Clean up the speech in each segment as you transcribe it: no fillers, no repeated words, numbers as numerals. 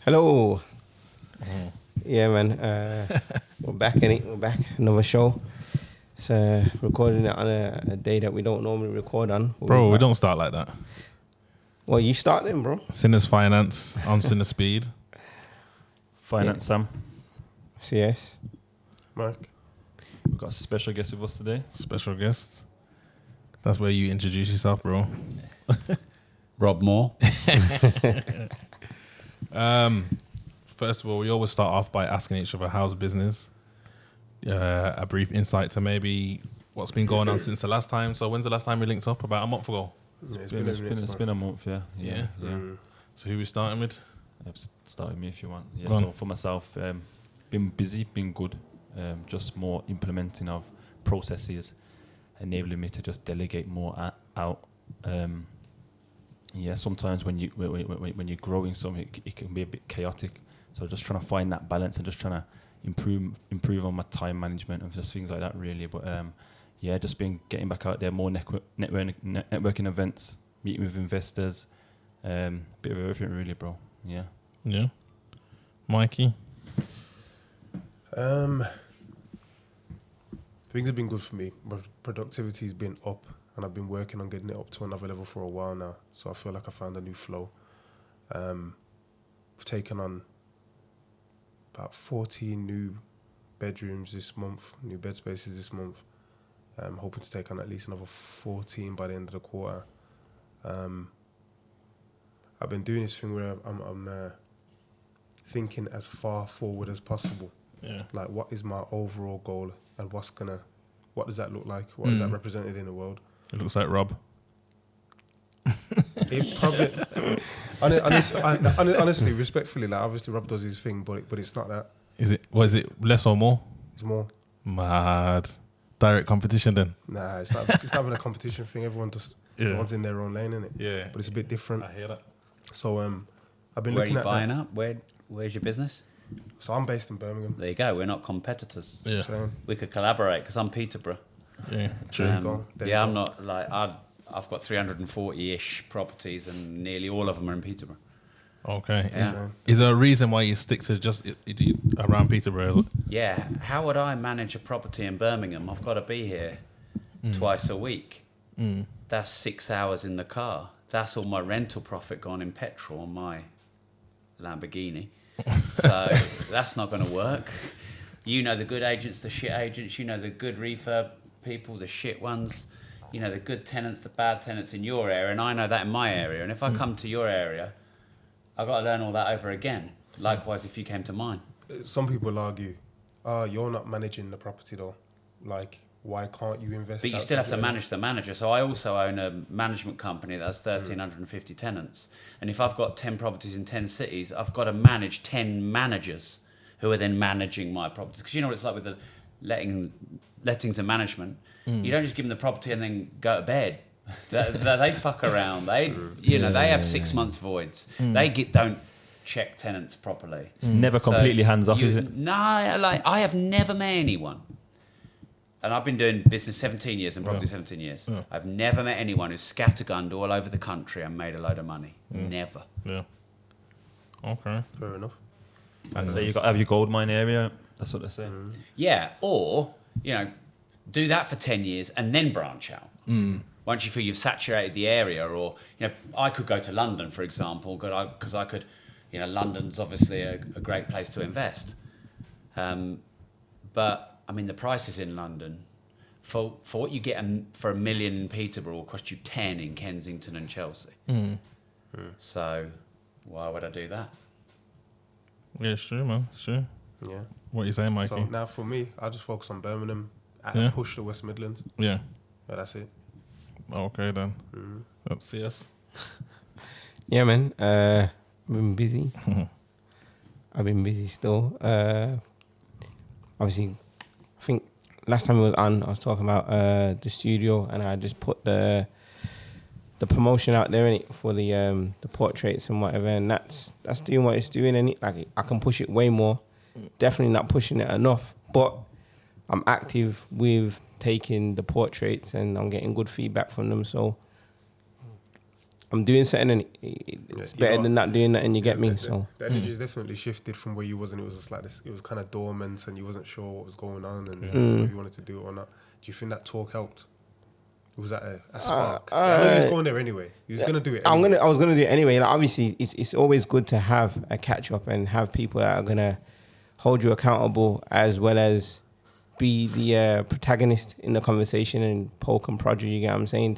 Hello. Yeah, man. We're back in it. We're back. Another show. It's recording it on a day that we don't normally record on. Bro, we don't start like that. Well, you start then, bro. Sinners Finance. I'm Sinnerspeed. Finance Sam. CS. Mike. We've got a special guest with us today. Special guest. That's where you introduce yourself, bro. Rob Moore. First of all, we always start off by asking each other how's business. A brief insight to maybe what's been going on since the last time. So when's the last time we linked up? About a month ago. Yeah, It's been a month, yeah. Yeah. So who we starting with? Start with me if you want. Yeah. Go on. So for myself, been busy, been good. Just more implementing of processes, enabling me to just delegate more out. Sometimes when you're growing something, it can be a bit chaotic. So just trying to find that balance and just trying to improve on my time management and just things like that, really. But just been getting back out there, more networking events, meeting with investors, bit of everything, really, bro. Yeah. Yeah. Mikey? Things have been good for me. Productivity's been up, and I've been working on getting it up to another level for a while now. So I feel like I found a new flow. I've taken on about 14 new bedrooms this month, new bed spaces this month. I'm hoping to take on at least another 14 by the end of the quarter. I've been doing this thing where I'm thinking as far forward as possible. Yeah. Like, what is my overall goal, and what does that look like? What is that represented in the world? It looks like Rob. It probably, honestly, respectfully, like, obviously Rob does his thing, but it's not that. Is it less or more? It's more. Mad. Direct competition then? Nah, it's not even a competition thing. Everyone's in their own lane, innit? Yeah. But it's a bit different. I hear that. So I've been Where are looking you at buying that. up? Where's your business? So I'm based in Birmingham. There you go. We're not competitors. Yeah. So, We could collaborate because I'm Peterborough. Yeah. True. There you go. There you I'm go. not like I've got 340-ish properties and nearly all of them are in Peterborough. Okay. Yeah. Is there a reason why you stick to just around Peterborough? Yeah. How would I manage a property in Birmingham? I've got to be here twice a week. That's 6 hours in the car. That's all my rental profit gone in petrol on my Lamborghini. So that's not going to work. You know the good agents, the shit agents. You know the good refurb people, the shit ones. You know the good tenants, the bad tenants in your area, and I know that in my area. And if I come to your area, I've got to learn all that over again. Likewise, if you came to mine. Some people argue, you're not managing the property though. Like, why can't you invest? But you still have to manage the manager. So I also own a management company that has 1,350 tenants. And if I've got 10 properties in 10 cities, I've got to manage 10 managers who are then managing my properties. Because you know what it's like with the lettings and management. You don't just give them the property and then go to bed. They fuck around. They have 6 months voids. They don't check tenants properly. It's never completely hands off, is it? No, I have never met anyone. And I've been doing business 17 years and property 17 years. Yeah. I've never met anyone who's scattergunned all over the country and made a load of money. Never. Yeah. Okay. Fair enough. And so have your gold mine area. That's what they say. Yeah, or, do that for 10 years and then branch out. Once you feel you've saturated the area, or, I could go to London, for example, because I could, London's obviously a great place to invest. But, I mean, the prices in London, for what you get for $1 million in Peterborough, will cost you 10 in Kensington and Chelsea. So, why would I do that? Yeah, it's true, man. Sure. Yeah. What are you saying, Mikey? So now for me, I just focus on Birmingham and push the West Midlands. Yeah. Yeah, that's it. Okay, then. Let's see us. Yeah, man. I've been busy. I've been busy still. Obviously, I think last time it was on, I was talking about the studio, and I just put the promotion out there innit, for the portraits and whatever, and that's doing what it's doing, and like I can push it way more. Definitely not pushing it enough, but I'm active with taking the portraits, and I'm getting good feedback from them. So I'm doing something, and it's you better know than not doing nothing. You get me? The, So the energy's definitely shifted from where you was, and it was just like this. It was kind of dormant, and you wasn't sure what was going on, and whether you wanted to do it or not. Do you think that talk helped? Was that a spark? I know you was going there anyway. You was gonna do it. Anyway. I was gonna do it anyway. Like, obviously, it's always good to have a catch up and have people that are gonna hold you accountable, as well as be the protagonist in the conversation and poke and prod you. You get what I'm saying?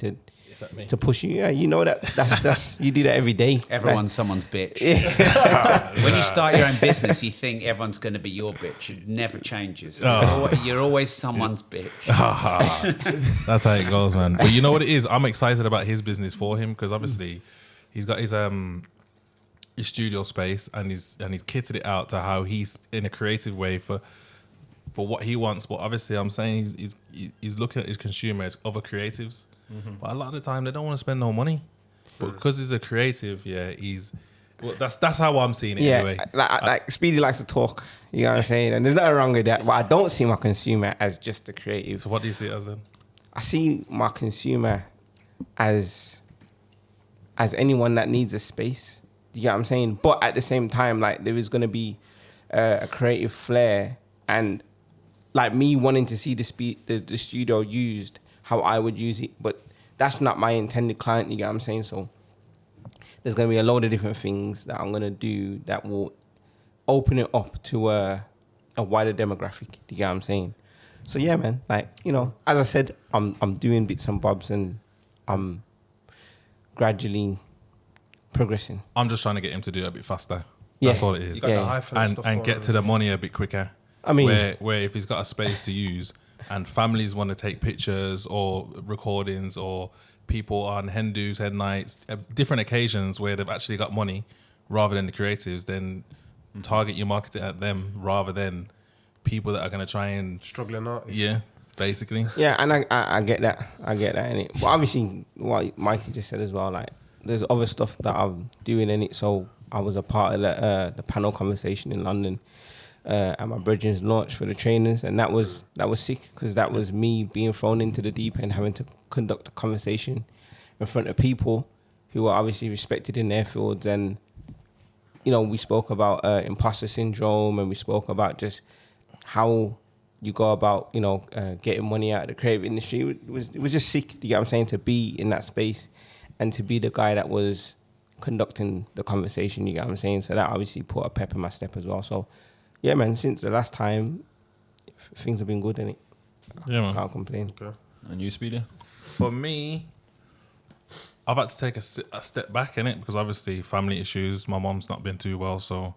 To push you. Yeah, you know that's you do that every day. Everyone's someone's bitch. When you start your own business, you think everyone's going to be your bitch. It never changes. You're always someone's bitch. That's how it goes, man. But you know what it is? I'm excited about his business for him, because obviously he's got his studio space, and he's kitted it out to how he's in a creative way for what he wants. But obviously, I'm saying he's looking at his consumer as other creatives. But a lot of the time they don't want to spend no money. But because he's a creative, that's how I'm seeing it anyway. Like Speedy likes to talk, you know what I'm saying? And there's nothing wrong with that. But I don't see my consumer as just a creative. So what do you see it as then? I see my consumer as anyone that needs a space. You get what I'm saying? But at the same time, like, there is gonna be a creative flair, and like me wanting to see the studio used how I would use it, but that's not my intended client, you get what I'm saying? So there's going to be a load of different things that I'm going to do that will open it up to a wider demographic, you get what I'm saying? So yeah, man, like, you know, as I said, I'm doing bits and bobs, and I'm gradually progressing. I'm just trying to get him to do it a bit faster. Yeah. That's all it is. You got the hype and stuff And get going to the money a bit quicker. I mean, where if he's got a space to use, and families want to take pictures or recordings, or people on hen do's, hen nights, different occasions where they've actually got money rather than the creatives, then target your marketing at them rather than people that are going to try and... Struggling artists. Yeah, basically. yeah, and I get that. I get that in it. But obviously, what Mikey just said as well, like, there's other stuff that I'm doing in it. So I was a part of the panel conversation in London at my brethren's launch for the trainers, and that was sick, because that was me being thrown into the deep end, having to conduct a conversation in front of people who are obviously respected in their fields. And you know, we spoke about imposter syndrome, and we spoke about just how you go about, you know, getting money out of the creative industry. It was just sick, you get what I'm saying, to be in that space and to be the guy that was conducting the conversation, you get what I'm saying. So that obviously put a pep in my step as well. So yeah, man, since the last time, things have been good, innit? Yeah, man. Can't complain. Okay. And you, Speedy? For me, I've had to take a step back in it, because obviously family issues. My mom's not been too well, so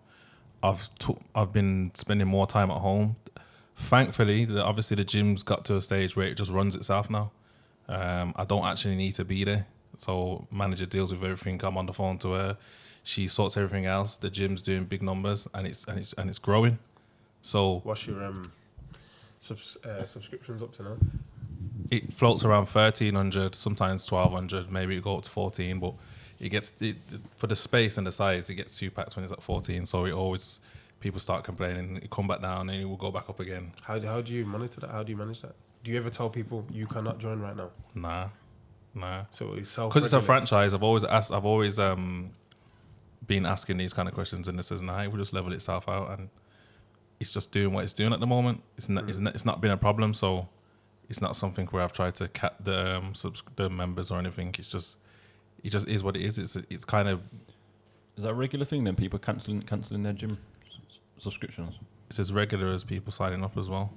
I've been spending more time at home. Thankfully, obviously the gym's got to a stage where it just runs itself now. I don't actually need to be there, so manager deals with everything. I'm on the phone to her. She sorts everything else. The gym's doing big numbers, and it's growing. So What's your subscriptions up to now? it floats around 1,300, sometimes 1,200, maybe it go up to 14, but for the space and the size, it gets too packed when it's at 14. So it always, people start complaining, it come back down, and it will go back up again. How do you monitor that? How do you manage that? Do you ever tell people you cannot join right now? Nah. So it's self. Because it's a franchise, I've always been asking these kind of questions, and it says, nah, it will just level itself out, and it's just doing what it's doing at the moment. It's not been a problem, so it's not something where I've tried to cap the members or anything. It just is what it is. It's kind of... Is that a regular thing then? People cancelling their gym subscriptions? It's as regular as people signing up as well.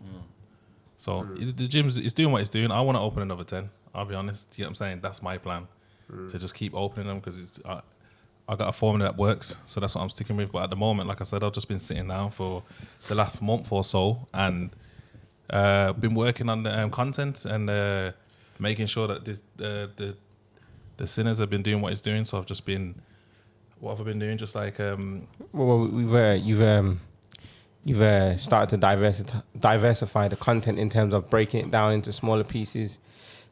So the gym's it's doing what it's doing. I want to open another 10. I'll be honest. You know what I'm saying? That's my plan, to just keep opening them, because I got a formula that works, so that's what I'm sticking with. But at the moment, like I said, I've just been sitting down for the last month or so, and been working on the content and making sure that the Sinners have been doing what it's doing. So I've just been... What have I been doing? Just like... Well, you've started to diversify the content in terms of breaking it down into smaller pieces.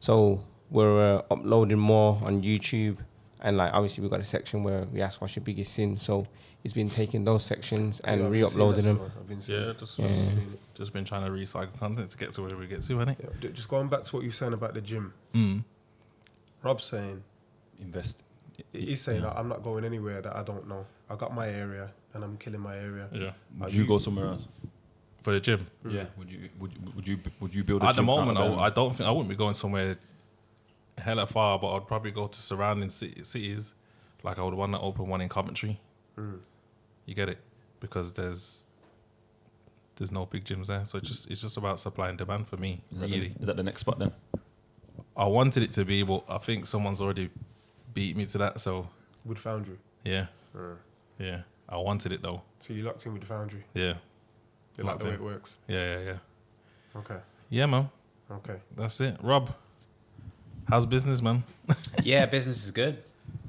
So we're uploading more on YouTube, and like obviously we've got a section where we ask what's your biggest sin. So he's been taking those sections and re-uploading them. Just been trying to recycle content to get to where we get to, innit? Yeah, just going back to what you're saying about the gym. Rob's saying Invest. He's saying I'm not going anywhere that I don't know. I got my area and I'm killing my area. Yeah. Would you go somewhere else? For the gym. Yeah. Would you build a At the gym moment, out of I don't think I wouldn't be going somewhere hella far, but I'd probably go to surrounding cities. Like I would want to open one in Coventry. You get it? Because there's no big gyms there, so it's just about supply and demand for me. Is Really, that the next spot then? I wanted it to be, but I think someone's already beat me to that. So With Foundry. yeah, I wanted it though. So you locked in with the Foundry. Yeah, You like Locked the way in. it works. yeah. Okay. Yeah, man. Okay. That's it. Rob, how's business, man? Yeah, business is good.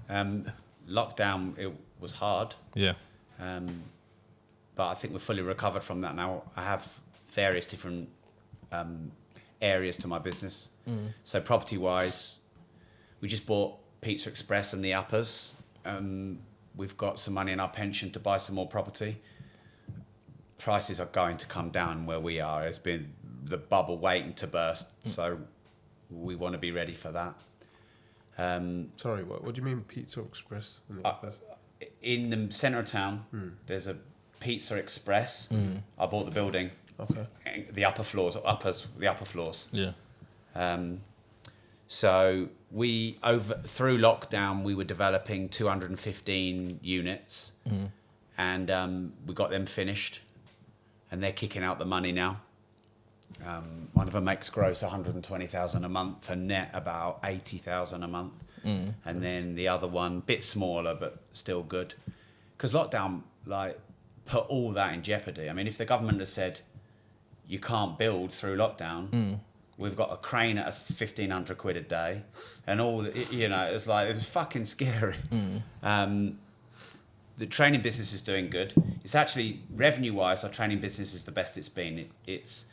Lockdown, it was hard. Yeah, But I think we're fully recovered from that now. I have various different areas to my business. So property-wise, we just bought Pizza Express and the uppers. We've got some money in our pension to buy some more property. Prices are going to come down where we are. It's been the bubble waiting to burst, so we want to be ready for that. Sorry, what do you mean Pizza Express? In the centre of town, there's a Pizza Express. I bought the building. Okay. The upper floors. yeah. So through lockdown, we were developing 215 units, and we got them finished, and they're kicking out the money now. One of them makes gross 120,000 a month, and net about 80,000 a month, and then the other one, bit smaller but still good, because lockdown put all that in jeopardy. I mean, if the government had said you can't build through lockdown. We've got a crane at 1,500 quid a day, and all it was fucking scary. The training business is doing good. It's actually revenue-wise, our training business is the best it's been. It's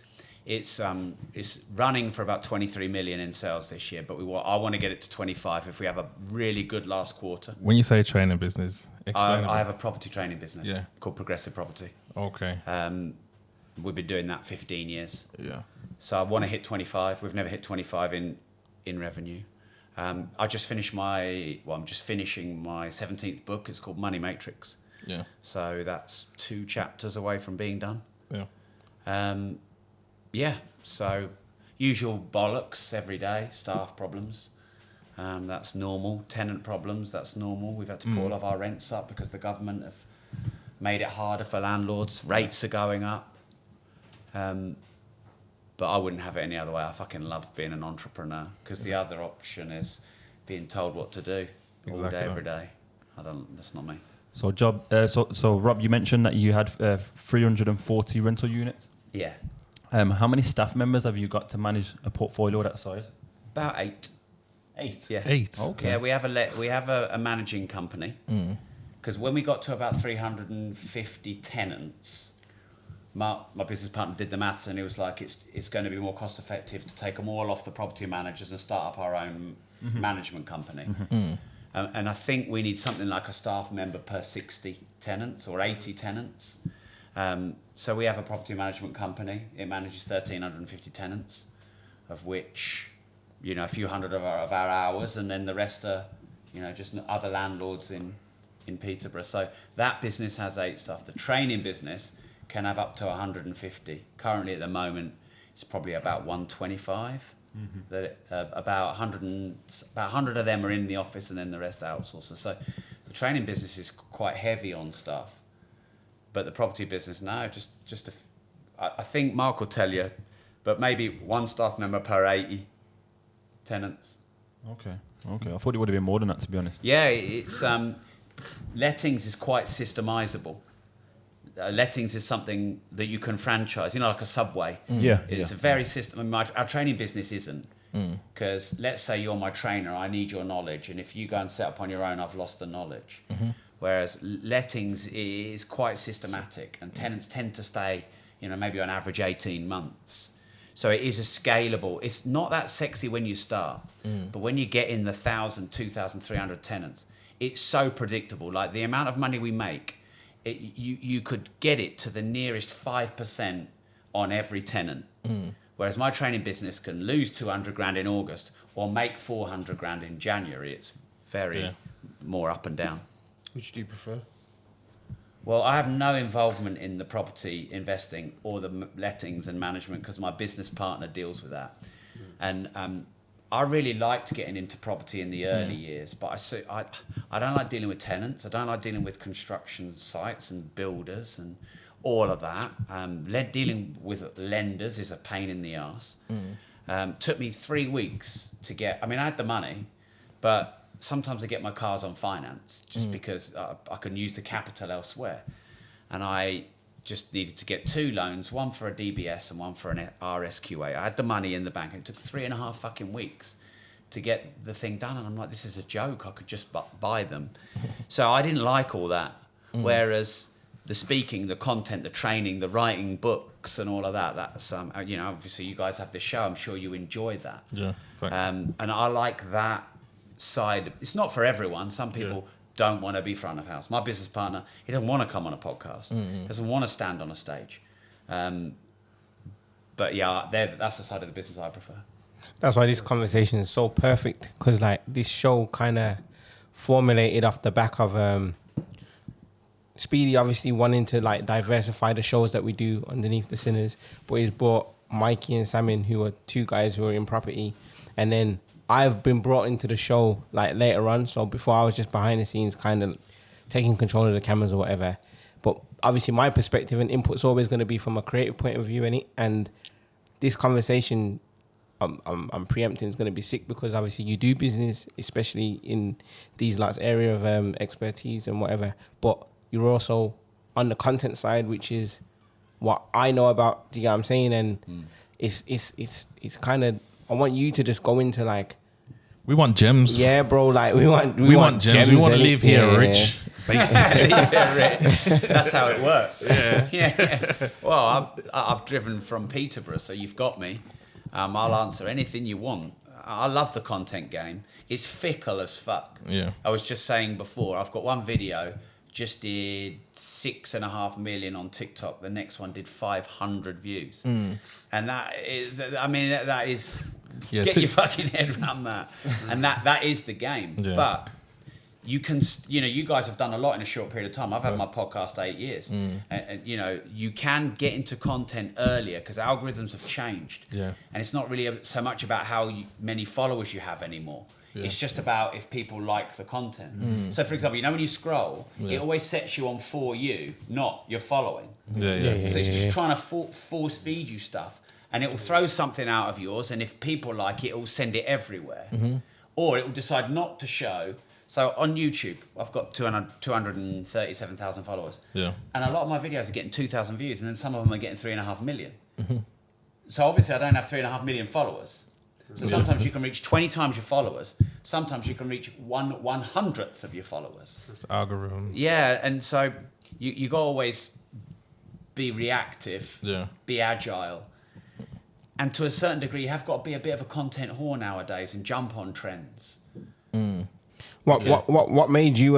running for about 23 million in sales this year, but I want to get it to 25 if we have a really good last quarter. When you say training business, explain. I have a property training business called Progressive Property. Okay. We've been doing that 15 years. Yeah. So I want to hit 25. We've never hit 25 in revenue. I'm just finishing my 17th book. It's called Money Matrix. Yeah. So that's 2 chapters away from being done. Yeah. So usual bollocks every day. Staff problems. That's normal. Tenant problems. That's normal. We've had to put all of our rents up because the government have made it harder for landlords. Rates are going up. But I wouldn't have it any other way. I fucking love being an entrepreneur because the other option is being told what to do all day, every day. That's not me. So so Rob, you mentioned that you had 340 rental units. Yeah. How many staff members have you got to manage a portfolio that size? About 8. 8. Yeah. 8. Okay. Yeah, we have a managing company because when we got to about 350 tenants, my business partner did the maths and he was like, it's going to be more cost effective to take them all off the property managers and start up our own management company. And I think we need something like a staff member per 60 tenants or 80 tenants. So we have a property management company. It manages 1,350 tenants, of which, a few hundred of our hours, and then the rest are, just other landlords in Peterborough. So that business has 8 staff. The training business can have up to 150. Currently, at the moment, it's probably about 125. About 100 of them are in the office, and then the rest are outsourced. So the training business is quite heavy on staff, but the property business now I think Mark will tell you, but maybe 1 staff member per 80 tenants. Okay. I thought it would have been more than that, to be honest. Yeah, it's lettings is quite systemizable. Lettings is something that you can franchise, like a Subway. It's a very system. Our training business isn't, because let's say you're my trainer, I need your knowledge, and if you go and set up on your own, I've lost the knowledge. Whereas lettings is quite systematic, and tenants tend to stay, maybe on average 18 months. So it is a scalable. It's not that sexy when you start, but when you get in the 1,000, 2,000, 300 tenants, it's so predictable. Like the amount of money we make, you could get it to the nearest 5% on every tenant. Whereas my training business can lose 200 grand in August or make 400 grand in January. It's very more up and down. Which do you prefer? Well, I have no involvement in the property investing or the lettings and management because my business partner deals with that. And I really liked getting into property in the early years, but I don't like dealing with tenants. I don't like dealing with construction sites and builders and all of that. Dealing with lenders is a pain in the arse. Took me 3 weeks to get... I mean, I had the money, but... Sometimes I get my cars on finance just because I can use the capital elsewhere. And I just needed to get 2 loans, one for a DBS and one for an RSQA. I had the money in the bank. It took 3.5 fucking weeks to get the thing done. And I'm like, this is a joke. I could just buy them. So I didn't like all that. Whereas the speaking, the content, the training, the writing books and all of that, that's, obviously you guys have this show. I'm sure you enjoy that. Yeah, thanks. And I like that side. It's not for everyone. Some people don't want to be front of house. My business partner, he doesn't want to come on a podcast, doesn't want to stand on a stage. But yeah, that's the side of the business I prefer. That's why this conversation is so perfect, because like this show kind of formulated off the back of Speedy obviously wanting to like diversify the shows that we do underneath the Sinners, but he's brought Mikey and Sam in, who are 2 guys who are in property, and then I've been brought into the show like later on. So before I was just behind the scenes, kind of taking control of the cameras or whatever. But obviously my perspective and input's always going to be from a creative point of view, innit? And this conversation, I'm preempting, is going to be sick because obviously you do business, especially in these lots area of expertise and whatever. But you're also on the content side, which is what I know about. Do you get what I'm saying? And it's kind of, I want you to just go into like, we want gems. Yeah, bro. Like we want gems. We want to leave here rich. Basically. Leave here rich. That's how it works. Yeah. Well, I've driven from Peterborough, so you've got me. I'll answer anything you want. I love the content game. It's fickle as fuck. Yeah. I was just saying before, I've got one video, just did 6.5 million on TikTok. The next one did 500 views. And that is... Yeah, get your fucking head around that. And that is the game. Yeah. But you can, you guys have done a lot in a short period of time. I've had my podcast 8 years. And you can get into content earlier because algorithms have changed. Yeah. And it's not really so much about how many followers you have anymore. Yeah. It's just about if people like the content. So, for example, when you scroll, it always sets you on For You, not your following. So it's just trying to force feed you stuff. And it will throw something out of yours, and if people like it, it will send it everywhere. Or it will decide not to show. So on YouTube, I've got 237,000 followers. Yeah. And a lot of my videos are getting 2,000 views, and then some of them are getting 3.5 million. So obviously I don't have 3.5 million followers. So sometimes you can reach 20 times your followers. Sometimes you can reach 1/100th of your followers. It's algorithm. Yeah, and so you got to always be reactive, be agile. And to a certain degree, you have got to be a bit of a content whore nowadays and jump on trends. What made you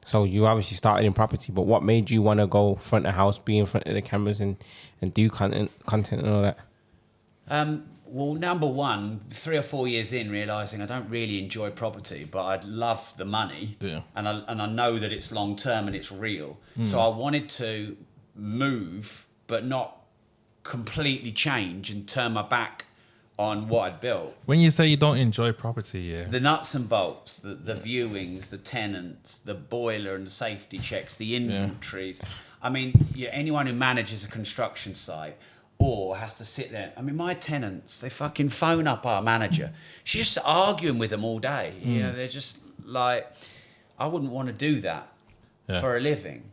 so you obviously started in property, but what made you want to go front of house, be in front of the cameras and do content and all that? Well, number one, 3 or 4 years in, realising I don't really enjoy property, but I love the money. Yeah. And I know that it's long term and it's real. So I wanted to move, but not completely change and turn my back on what I'd built. When you say you don't enjoy property, the nuts and bolts, the viewings, the tenants, the boiler and the safety checks, the inventories. I mean, anyone who manages a construction site or has to sit there. I mean, my tenants, they fucking phone up our manager. She's just arguing with them all day. They're just like, I wouldn't want to do that for a living.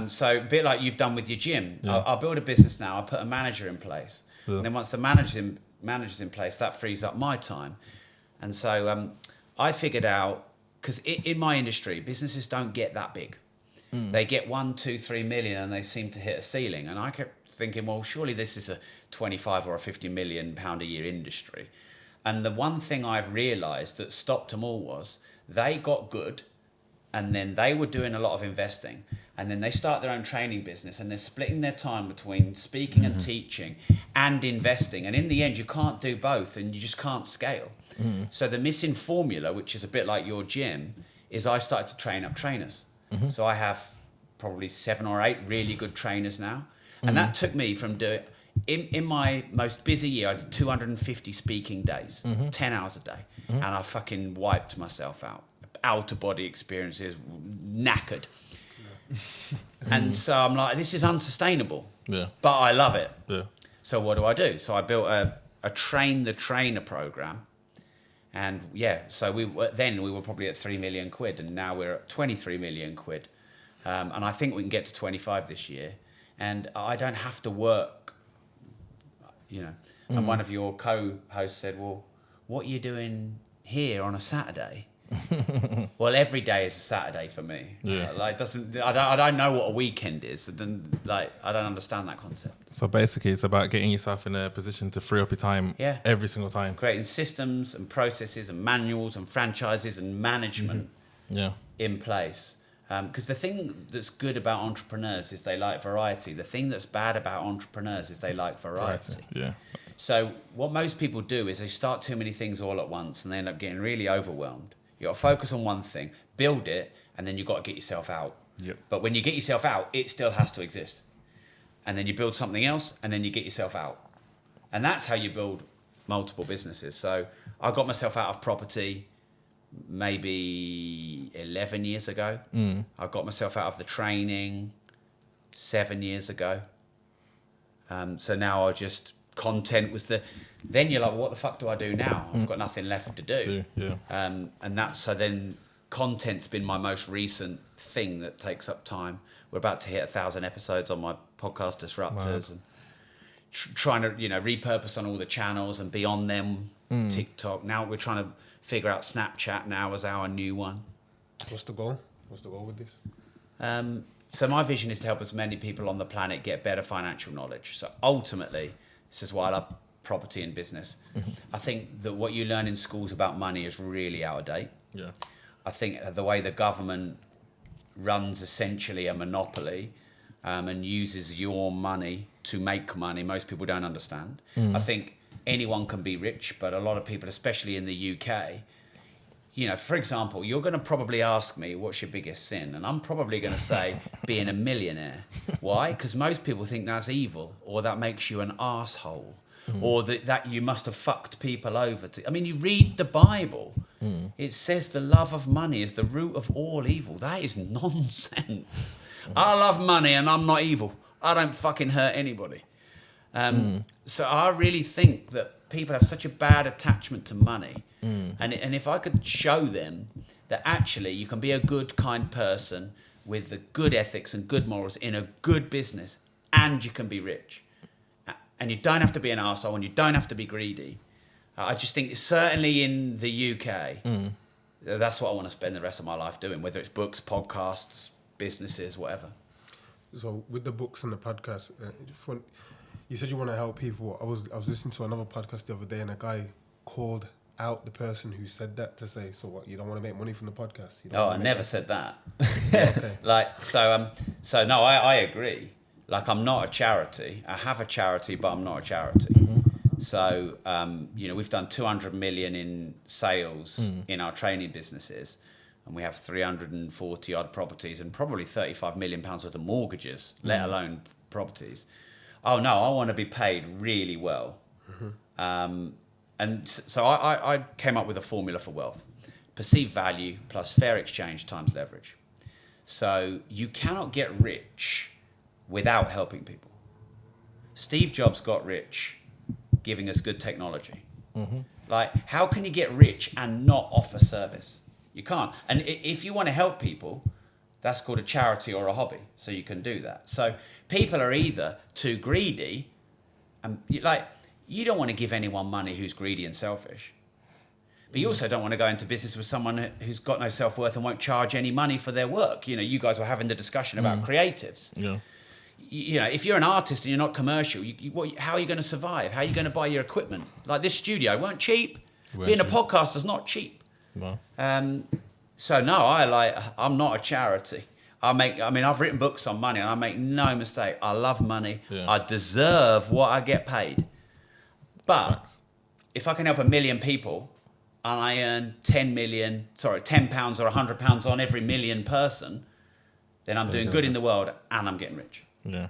So a bit like you've done with your gym. I'll build a business now. I'll put a manager in place. And then once the manager's in place, that frees up my time. And so I figured out, because in my industry, businesses don't get that big. They get 1, 2, 3 million and they seem to hit a ceiling. And I kept thinking, well, surely this is a 25 or a 50 million pound a year industry. And the one thing I've realised that stopped them all was they got good, and then they were doing a lot of investing, and then they start their own training business, and they're splitting their time between speaking and teaching and investing. And in the end, you can't do both, and you just can't scale. So the missing formula, which is a bit like your gym, is I started to train up trainers. So I have probably 7 or 8 really good trainers now. And that took me from doing, in my most busy year, I did 250 speaking days, 10 hours a day. And I fucking wiped myself out. Outer body experiences, knackered. And so I'm like, this is unsustainable. Yeah. But I love it. Yeah. So what do? So I built a train the trainer program. And so we were probably at 3 million quid, and now we're at 23 million quid. And I think we can get to 25 this year. And I don't have to work, And one of your co-hosts said, well, what are you doing here on a Saturday? Well, every day is a Saturday for me. Yeah. I don't know what a weekend is. I don't understand that concept. So basically, it's about getting yourself in a position to free up your time every single time. Creating systems and processes and manuals and franchises and management in place. Because the thing that's good about entrepreneurs is they like variety. The thing that's bad about entrepreneurs is they like variety. Yeah. So what most people do is they start too many things all at once and they end up getting really overwhelmed. You got to focus on one thing, build it, and then you got to get yourself out. Yep. But when you get yourself out, it still has to exist. And then you build something else, and then you get yourself out. And that's how you build multiple businesses. So I got myself out of property maybe 11 years ago. I got myself out of the training 7 years ago. So now content was then you're like, well, what the fuck do I do now? I've got nothing left to do. Yeah. And then content's been my most recent thing that takes up time. We're about to hit 1,000 episodes on my podcast Disruptors, and trying to repurpose on all the channels and be on them. TikTok. Now we're trying to figure out Snapchat now as our new one. What's the goal? What's the goal with this? So my vision is to help as many people on the planet get better financial knowledge. So ultimately, this is why I love property and business. I think that what you learn in schools about money is really out of date. Yeah. I think the way the government runs essentially a monopoly and uses your money to make money, most people don't understand. I think anyone can be rich, but a lot of people, especially in the UK, for example, you're going to probably ask me, what's your biggest sin? And I'm probably going to say being a millionaire. Why? Because most people think that's evil, or that makes you an arsehole, or that you must have fucked people over. You read the Bible. It says the love of money is the root of all evil. That is nonsense. I love money and I'm not evil. I don't fucking hurt anybody. So I really think that people have such a bad attachment to money. And if I could show them that actually you can be a good, kind person with the good ethics and good morals in a good business, and you can be rich. And you don't have to be an arsehole, and you don't have to be greedy. I just think certainly in the UK, that's what I want to spend the rest of my life doing, whether it's books, podcasts, businesses, whatever. So with the books and the podcast, you said you want to help people. I was listening to another podcast the other day, and a guy called out the person who said that to say, so what, you don't want to make money from the podcast? I never said that. Okay. No, I agree. I'm not a charity. I have a charity, but I'm not a charity. So, we've done 200 million in sales in our training businesses, and we have 340 odd properties and probably 35 million pounds worth of mortgages, let alone properties. Oh no, I want to be paid really well. And so I came up with a formula for wealth: perceived value plus fair exchange times leverage. So you cannot get rich without helping people. Steve Jobs got rich giving us good technology. How can you get rich and not offer service? You can't. And if you want to help people, that's called a charity or a hobby. So you can do that. So people are either too greedy, and you don't want to give anyone money who's greedy and selfish. But you also don't want to go into business with someone who's got no self-worth and won't charge any money for their work. You guys were having the discussion about creatives. Yeah. If you're an artist and you're not commercial, how are you going to survive? How are you going to buy your equipment? This studio weren't cheap. Being a podcaster is not cheap. Wow. So no, I'm not a charity. I've written books on money, and I make no mistake. I love money. Yeah. I deserve what I get paid. But if I can help 1 million people and I earn £10 or £100 on every million person, then I'm doing good in the world and I'm getting rich. Yeah.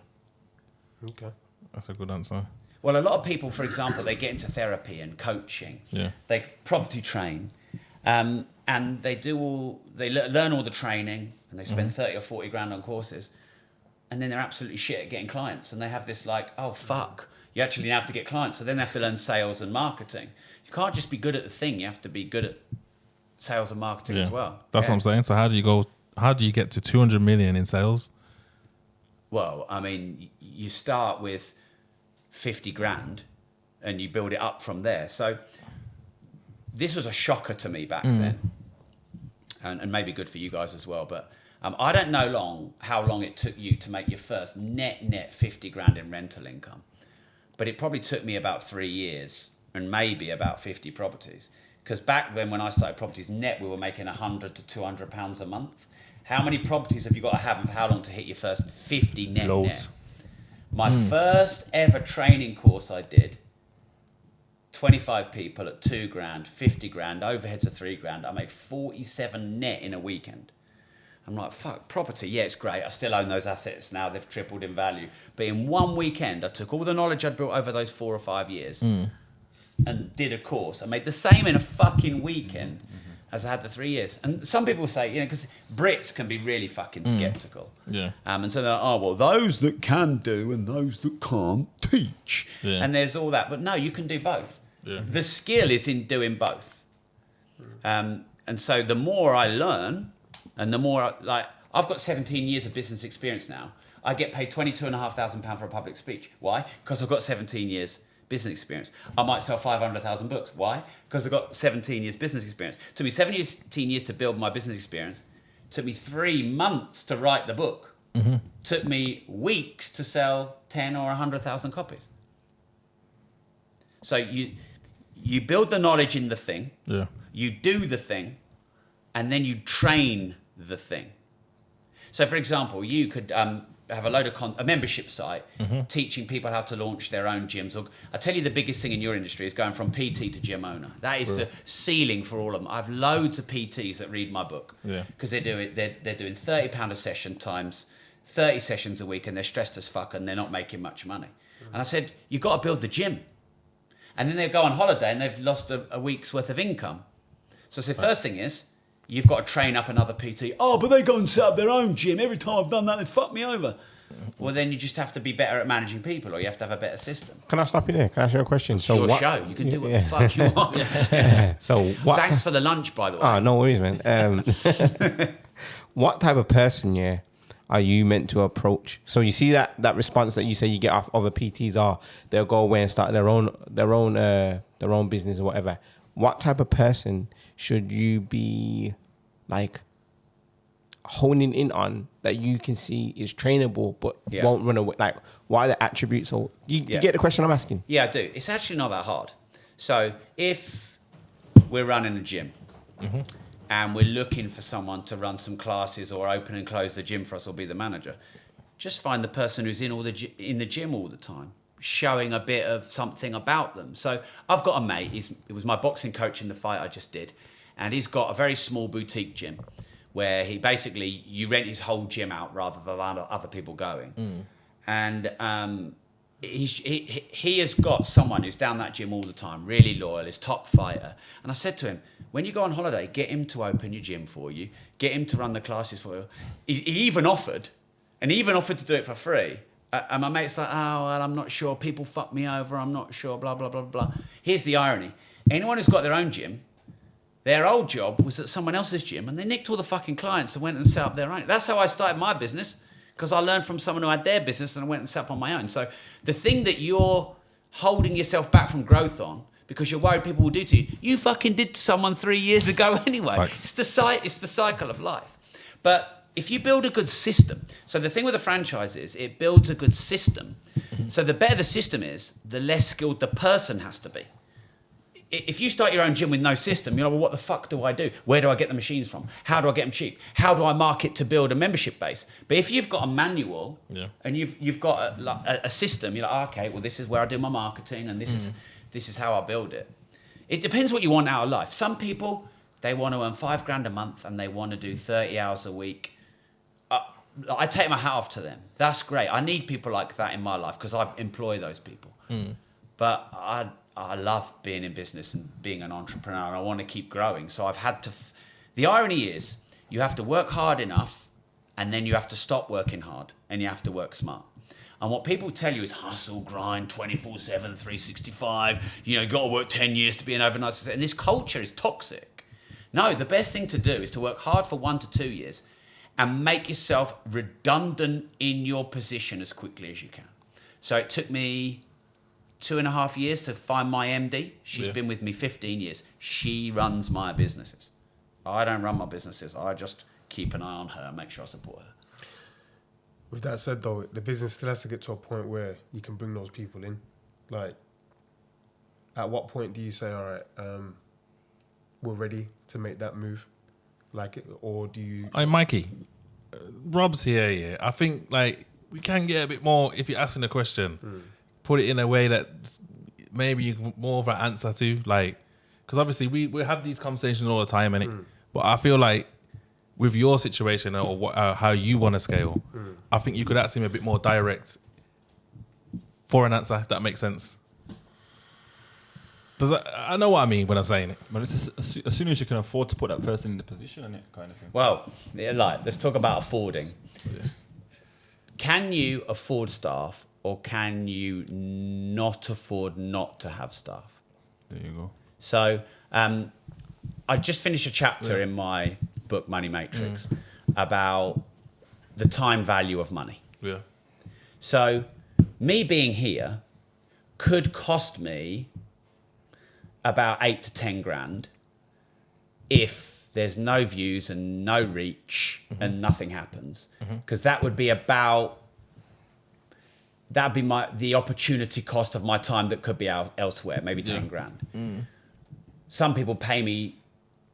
Okay. That's a good answer. Well, a lot of people, for example, they get into therapy and coaching. Yeah. They property train, and they learn all the training, and they spend 30 or 40 grand on courses, and then they're absolutely shit at getting clients, and they have this like, oh fuck, you actually have to get clients, so then they have to learn sales and marketing. You can't just be good at the thing; you have to be good at sales and marketing as well. That's what I'm saying. So how do you get to 200 million in sales? Well, I mean, you start with 50 grand and you build it up from there. So this was a shocker to me back then, and maybe good for you guys as well. But I don't know how long it took you to make your first net 50 grand in rental income. But it probably took me about 3 years and maybe about 50 properties. Because back then when I started properties, net we were making 100 to 200 pounds a month. How many properties have you got to have and for how long to hit your first 50 net? Loads. My first ever training course I did, 25 people at 2 grand, 50 grand, overheads of 3 grand. I made 47 net in a weekend. I'm like, fuck, property, yeah, it's great. I still own those assets now. They've tripled in value. But in one weekend, I took all the knowledge I'd built over those 4 or 5 years and did a course. I made the same in a fucking weekend as I had the 3 years. And some people say, because Brits can be really fucking skeptical. Yeah. And so they're like, oh, well, those that can do and those that can't teach. Yeah. And there's all that. But no, you can do both. Yeah. The skill is in doing both. And so the more I learn and the more, I've got 17 years of business experience now. I get paid £22,500 for a public speech. Why? Because I've got 17 years business experience. I might sell 500,000 books. Why? Because I've got 17 years business experience. It took me 17 years to build my business experience. It took me 3 months to write the book. It took me weeks to sell 10 or 100,000 copies. So you build the knowledge in the thing. Yeah. You do the thing, and then you train the thing. So, for example, you could have a load of a membership site teaching people how to launch their own gyms. Or I tell you, the biggest thing in your industry is going from PT to gym owner. That is the ceiling for all of them. I have loads of PTs that read my book because they're doing £30 a session times 30 sessions a week, and they're stressed as fuck and they're not making much money. And I said, you've got to build the gym. And then they go on holiday and they've lost a week's worth of income. So I said, first thing is, you've got to train up another PT. Oh, but they go and set up their own gym. Every time I've done that, they fuck me over. Well, then you just have to be better at managing people, or you have to have a better system. Can I stop you there? Can I ask you a question? So Your show. You can do what the fuck you want. So what? Thanks for the lunch, by the way. Oh, no worries, man. What type of person, are you meant to approach? So you see that response that you say you get off other PTs are they'll go away and start their own business or whatever. What type of person should you be like honing in on that you can see is trainable but won't run away? Like, what are the attributes? Or you get the question I'm asking? Yeah, I do. It's actually not that hard. So if we're running a gym and we're looking for someone to run some classes or open and close the gym for us or be the manager, just find the person who's in the gym all the time, showing a bit of something about them. So I've got a mate, he was my boxing coach in the fight I just did, and he's got a very small boutique gym where he basically, you rent his whole gym out rather than other people going. And he has got someone who's down that gym all the time, really loyal, his top fighter. And I said to him, when you go on holiday, get him to open your gym for you, get him to run the classes for you. He even offered to do it for free. And my mate's like, oh, well, I'm not sure. People fuck me over. I'm not sure, blah, blah, blah, blah. Here's the irony. Anyone who's got their own gym, their old job was at someone else's gym, and they nicked all the fucking clients and went and set up their own. That's how I started my business, because I learned from someone who had their business and I went and set up on my own. So the thing that you're holding yourself back from growth on because you're worried people will do to you, you fucking did to someone 3 years ago anyway. It's the cycle of life. But if you build a good system, so the thing with a franchise is it builds a good system. So the better the system is, the less skilled the person has to be. If you start your own gym with no system, you're like, well, what the fuck do I do? Where do I get the machines from? How do I get them cheap? How do I market to build a membership base? But if you've got a manual and you've got a system, you're like, okay, well, this is where I do my marketing and this is how I build it. It depends what you want out of life. Some people, they want to earn $5,000 a month and they want to do 30 hours a week. I take my hat off to them. That's great. I need people like that in my life because I employ those people. But I love being in business and being an entrepreneur, and I want to keep growing. So I've had to... The irony is you have to work hard enough, and then you have to stop working hard, and you have to work smart. And what people tell you is hustle, grind, 24/7, 365. You got to work 10 years to be an overnight success. And this culture is toxic. No, the best thing to do is to work hard for 1 to 2 years and make yourself redundant in your position as quickly as you can. So it took me 2.5 years to find my MD. She's been with me 15 years. She runs my businesses. I don't run my businesses. I just keep an eye on her and make sure I support her. With that said, though, the business still has to get to a point where you can bring those people in. Like, at what point do you say, all right, we're ready to make that move? Like, or do you... Hey, Mikey, Rob's here, yeah. I think, like, we can get a bit more, if you're asking a question, put it in a way that maybe you more of an answer to, like, because obviously we have these conversations all the time, innit? But I feel like with your situation or what, how you want to scale, I think you could ask him a bit more direct for an answer, if that makes sense. I know what I mean when I'm saying it. But it's just, as soon as you can afford to put that person in the position, innit, kind of thing. Well, let's talk about affording. Can you afford staff, or can you not afford not to have staff? There you go. So I just finished a chapter in my book, Money Matrix, about the time value of money. Yeah. So me being here could cost me about 8 to 10 grand if there's no views and no reach and nothing happens, because that would be the opportunity cost of my time that could be elsewhere, maybe 10 grand. Some people pay me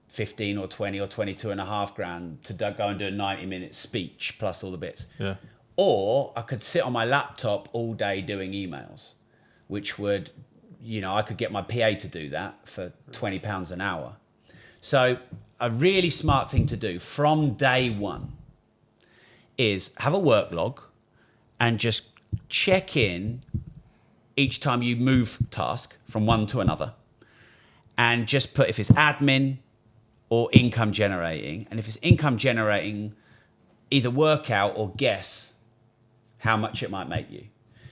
15 or 20 or 22.5 grand to go and do a 90-minute speech plus all the bits. Yeah. Or I could sit on my laptop all day doing emails, which would, I could get my PA to do that for £20 an hour. So a really smart thing to do from day one is have a work log and just check in each time you move task from one to another, and just put if it's admin or income generating. And if it's income generating, either work out or guess how much it might make you.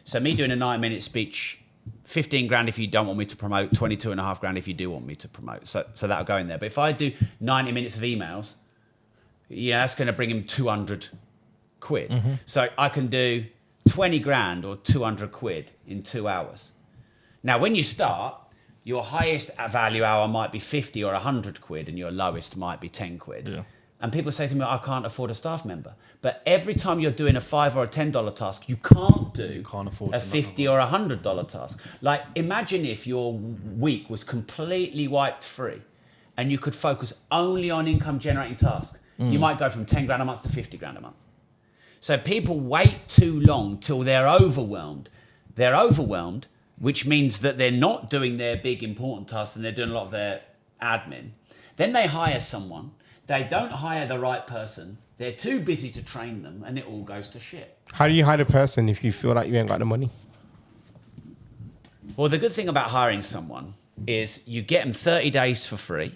So me doing a 90-minute speech, 15 grand if you don't want me to promote, 22.5 grand if you do want me to promote. So that'll go in there. But if I do 90 minutes of emails, that's going to bring him 200 quid. So I can do 20 grand or 200 quid in 2 hours. Now, when you start, your highest value hour might be 50 or 100 quid, and your lowest might be 10 quid. Yeah. And people say to me, I can't afford a staff member. But every time you're doing a $5 or a $10 task, you can't afford a $50 or $100 task. Like, imagine if your week was completely wiped free and you could focus only on income generating tasks. You might go from 10 grand a month to 50 grand a month. So people wait too long till they're overwhelmed. They're overwhelmed, which means that they're not doing their big important tasks and they're doing a lot of their admin. Then they hire someone. They don't hire the right person. They're too busy to train them, and it all goes to shit. How do you hire a person if you feel like you ain't got the money? Well, the good thing about hiring someone is you get them 30 days for free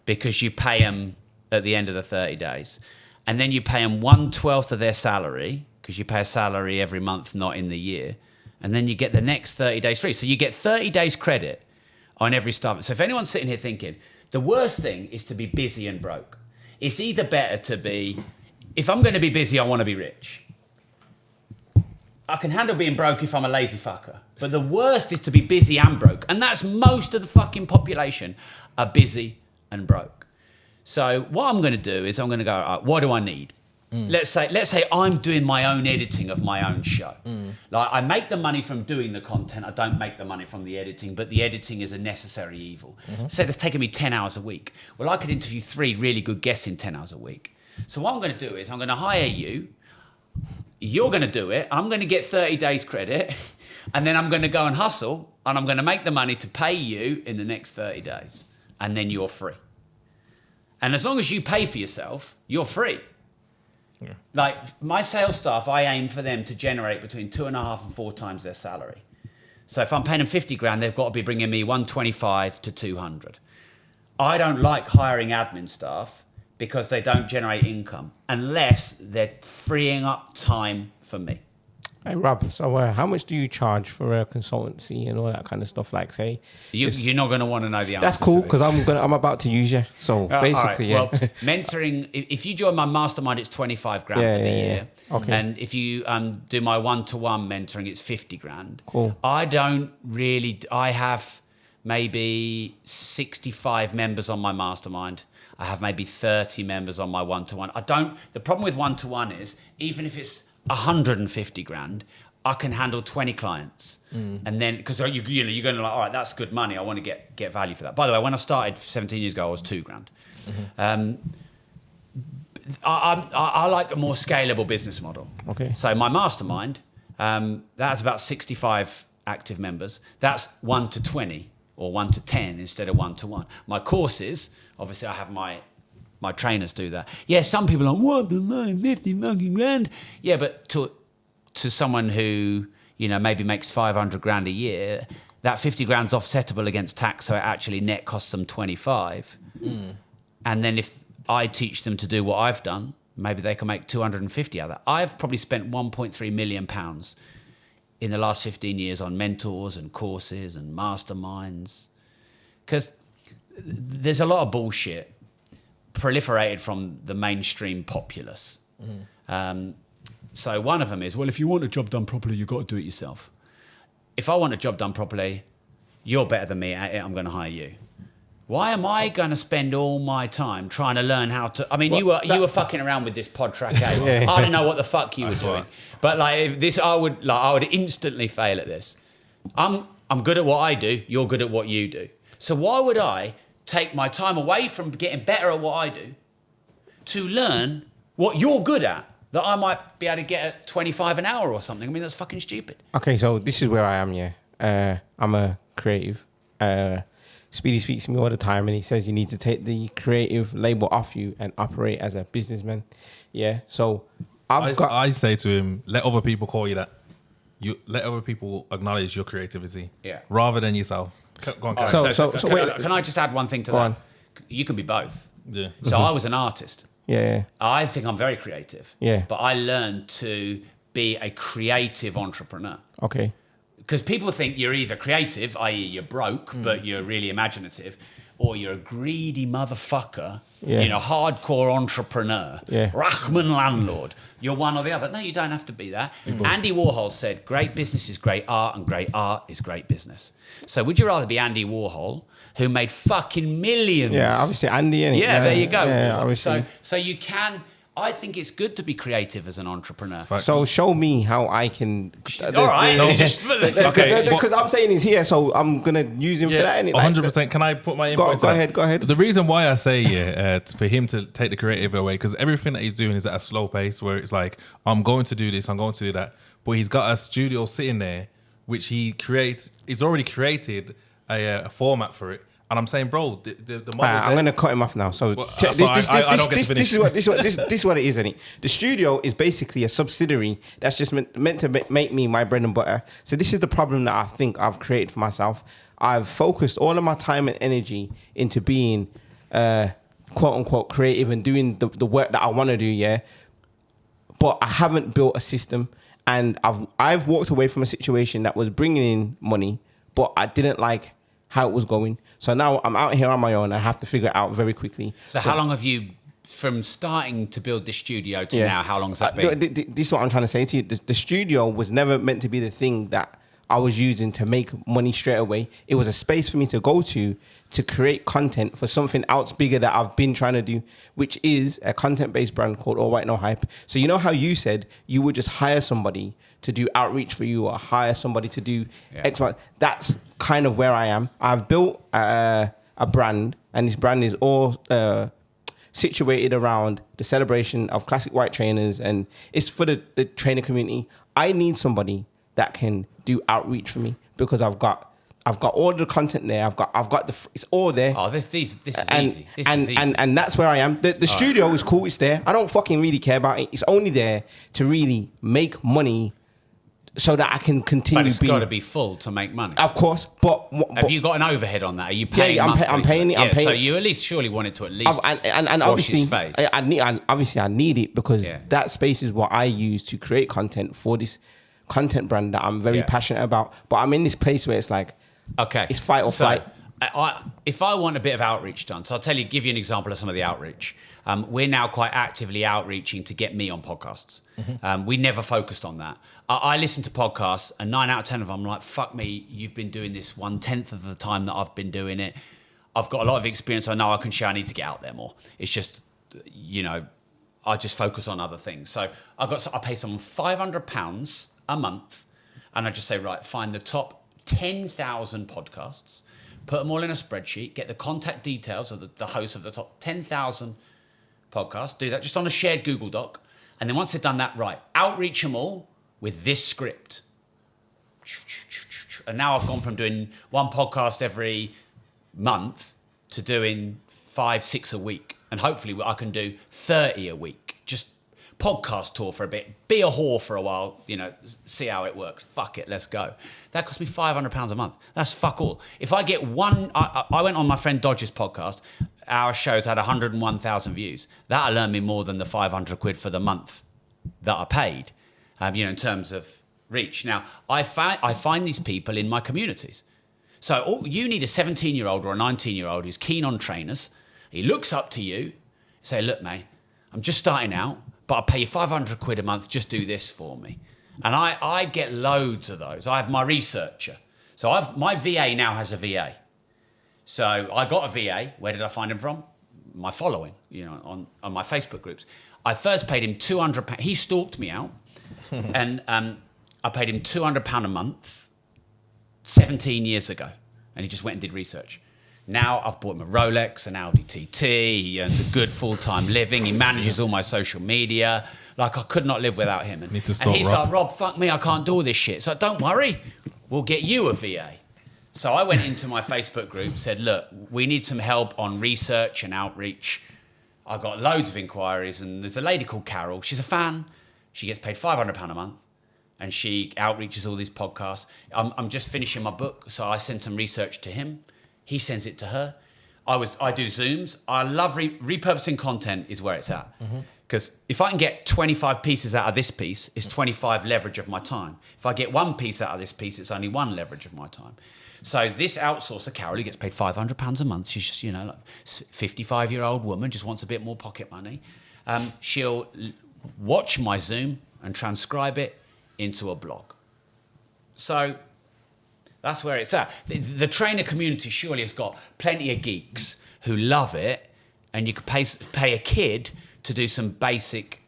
because you pay them at the end of the 30 days. And then you pay them 1/12 of their salary because you pay a salary every month, not in the year. And then you get the next 30 days free. So you get 30 days credit on every start. So if anyone's sitting here thinking, the worst thing is to be busy and broke. It's either better to be, if I'm going to be busy, I want to be rich. I can handle being broke if I'm a lazy fucker. But the worst is to be busy and broke. And that's most of the fucking population are busy and broke. So what I'm going to do is I'm going to go, all right, what do I need? Let's say I'm doing my own editing of my own show. Like, I make the money from doing the content. I don't make the money from the editing, but the editing is a necessary evil. Say that's taken me 10 hours a week. Well, I could interview 3 really good guests in 10 hours a week. So what I'm going to do is I'm going to hire you. You're going to do it. I'm going to get 30 days credit. And then I'm going to go and hustle, and I'm going to make the money to pay you in the next 30 days. And then you're free. And as long as you pay for yourself, you're free. Yeah. Like my sales staff, I aim for them to generate between 2.5 and 4 times their salary. So if I'm paying them 50 grand, they've got to be bringing me 125 to 200. I don't like hiring admin staff because they don't generate income unless they're freeing up time for me. Hey Rob, so how much do you charge for a consultancy and all that kind of stuff? Like, say, you're not going to want to know the answer. That's cool to because I'm about to use you. So basically, right. Well, mentoring. If you join my mastermind, it's 25 grand for the year. Okay. And if you do my one-to-one mentoring, it's 50 grand. Cool. I have maybe 65 members on my mastermind. I have maybe 30 members on my one-to-one. The problem with one-to-one is even if it's 150 grand, I can handle 20 clients. And then, because you're going to like, all right, that's good money. I want to get value for that. By the way, when I started 17 years ago, I was 2 grand. I like a more scalable business model. Okay. So my mastermind, that's about 65 active members. That's 1 to 20 or 1 to 10 instead of 1 to 1. My courses, obviously I have my trainers do that. Yeah, some people are like, what the 50 fucking grand? Yeah, but to someone who, maybe makes 500 grand a year, that 50 grand's offsettable against tax, so it actually net costs them 25. And then if I teach them to do what I've done, maybe they can make 250 out of that. I've probably spent 1.3 million pounds in the last 15 years on mentors and courses and masterminds. Because there's a lot of bullshit proliferated from the mainstream populace. So one of them is, well, if you want a job done properly, you've got to do it yourself. If I want a job done properly, you're better than me at it, I'm going to hire you. Why am I going to spend all my time trying to learn how to... I mean, you were fucking around with this pod track, eh? I don't know what the fuck you were doing. But like, if this, I would instantly fail at this. I'm good at what I do. You're good at what you do. So why would I take my time away from getting better at what I do to learn what you're good at that I might be able to get at 25 an hour or something? I mean, that's fucking stupid. Okay, so this is where I am, yeah. I'm a creative. Speedy speaks to me all the time and he says you need to take the creative label off you and operate as a businessman. Yeah, so I say to him, let other people call you that. You let other people acknowledge your creativity, rather than yourself. Go on, can I just add one thing to that? On. You can be both. Yeah. So I was an artist. Yeah. I think I'm very creative. Yeah. But I learned to be a creative entrepreneur. Okay. Because people think you're either creative, i.e. you're broke, but you're really imaginative, or you're a greedy motherfucker, hardcore entrepreneur, Rahman landlord. You're one or the other. No, you don't have to be that. Andy Warhol said, great business is great art and great art is great business. So would you rather be Andy Warhol, who made fucking millions? Yeah, obviously Andy. Yeah, there you go. Yeah, obviously. So you can... I think it's good to be creative as an entrepreneur. So show me how I can. All right. Because I'm saying he's here, so I'm gonna use him for that. 100%. Can I put my input? Go ahead. The reason why I say for him to take the creative away, because everything that he's doing is at a slow pace, where it's like I'm going to do this, I'm going to do that, but he's got a studio sitting there, which he creates. He's already created a format for it. And I'm saying, bro, the I'm going to cut him off now. So this is what it is, isn't it? The studio is basically a subsidiary that's just meant to make me my bread and butter. So this is the problem that I think I've created for myself. I've focused all of my time and energy into being quote unquote creative and doing the work that I want to do, yeah. But I haven't built a system, and I've walked away from a situation that was bringing in money, but I didn't like how it was going. So now I'm out here on my own. I have to figure it out very quickly. So how long have you, from starting to build this studio to now, how long has that been? This is what I'm trying to say to you. The studio was never meant to be the thing that I was using to make money straight away. It was a space for me to go to create content for something else bigger that I've been trying to do, which is a content-based brand called All White No Hype. So you know how you said you would just hire somebody to do outreach for you or hire somebody to do X, Y. That's kind of where I am. I've built a brand, and this brand is all situated around the celebration of classic white trainers, and it's for the trainer community. I need somebody that can do outreach for me because I've got all the content there. I've got it's all there. Oh, this is easy. This and is easy. And that's where I am. The studio is cool. It's there. I don't fucking really care about it. It's only there to really make money, so that I can continue. But it's got to be full to make money. Of course, but have you got an overhead on that? Are you paying? Yeah, I'm paying it. I'm paying. So you at least surely want it to at least and wash obviously his face. I need it because that space is what I use to create content for this content brand that I'm very passionate about. But I'm in this place where it's like, okay, it's fight or flight. If I want a bit of outreach done, so I'll give you an example of some of the outreach. We're now quite actively outreaching to get me on podcasts. We never focused on that. I listen to podcasts, and 9 out of 10 of them, I'm like, fuck me, you've been doing this 1/10 of the time that I've been doing it. I've got a lot of experience. I know I can share. I need to get out there more. It's just, I just focus on other things. So I pay someone £500 a month, and I just say, right, find the top 10,000 podcasts, put them all in a spreadsheet, get the contact details of the hosts of the top 10,000 podcasts, do that just on a shared Google Doc. And then once they've done that, right, outreach them all with this script. And now I've gone from doing one podcast every month to doing 5-6 a week. And hopefully I can do 30 a week. Just podcast tour for a bit, be a whore for a while, see how it works. Fuck it, let's go. That cost me £500 a month. That's fuck all. If I get one, I went on my friend Dodge's podcast. Our show's had 101,000 views. That'll earn me more than the 500 quid for the month that I paid, in terms of reach. Now, I find these people in my communities. So you need a 17-year-old or a 19-year-old who's keen on trainers. He looks up to you, say, look, mate, I'm just starting out, but I'll pay you 500 quid a month, just do this for me. And I get loads of those. I have my researcher. So my VA now has a VA. So I got a VA. Where did I find him from? My following, on my Facebook groups. I first paid him £200. He stalked me out. And I paid him £200 a month 17 years ago. And he just went and did research. Now I've bought him a Rolex, an Audi TT. He earns a good full-time living. He manages all my social media. Like, I could not live without him. And he's like, Rob, fuck me, I can't do all this shit. So don't worry, we'll get you a VA. So I went into my Facebook group, said, look, we need some help on research and outreach. I got loads of inquiries, and there's a lady called Carol. She's a fan. She gets paid £500 a month, and she outreaches all these podcasts. I'm just finishing my book, so I send some research to him. He sends it to her. I do Zooms. I love repurposing content is where it's at. Because if I can get 25 pieces out of this piece, it's 25 leverage of my time. If I get one piece out of this piece, it's only one leverage of my time. So this outsourcer, Carol, who gets paid £500 a month, she's just, like 55-year-old woman, just wants a bit more pocket money. She'll watch my Zoom and transcribe it into a blog. So that's where it's at. The trainer community surely has got plenty of geeks who love it, and you could pay a kid to do some basic.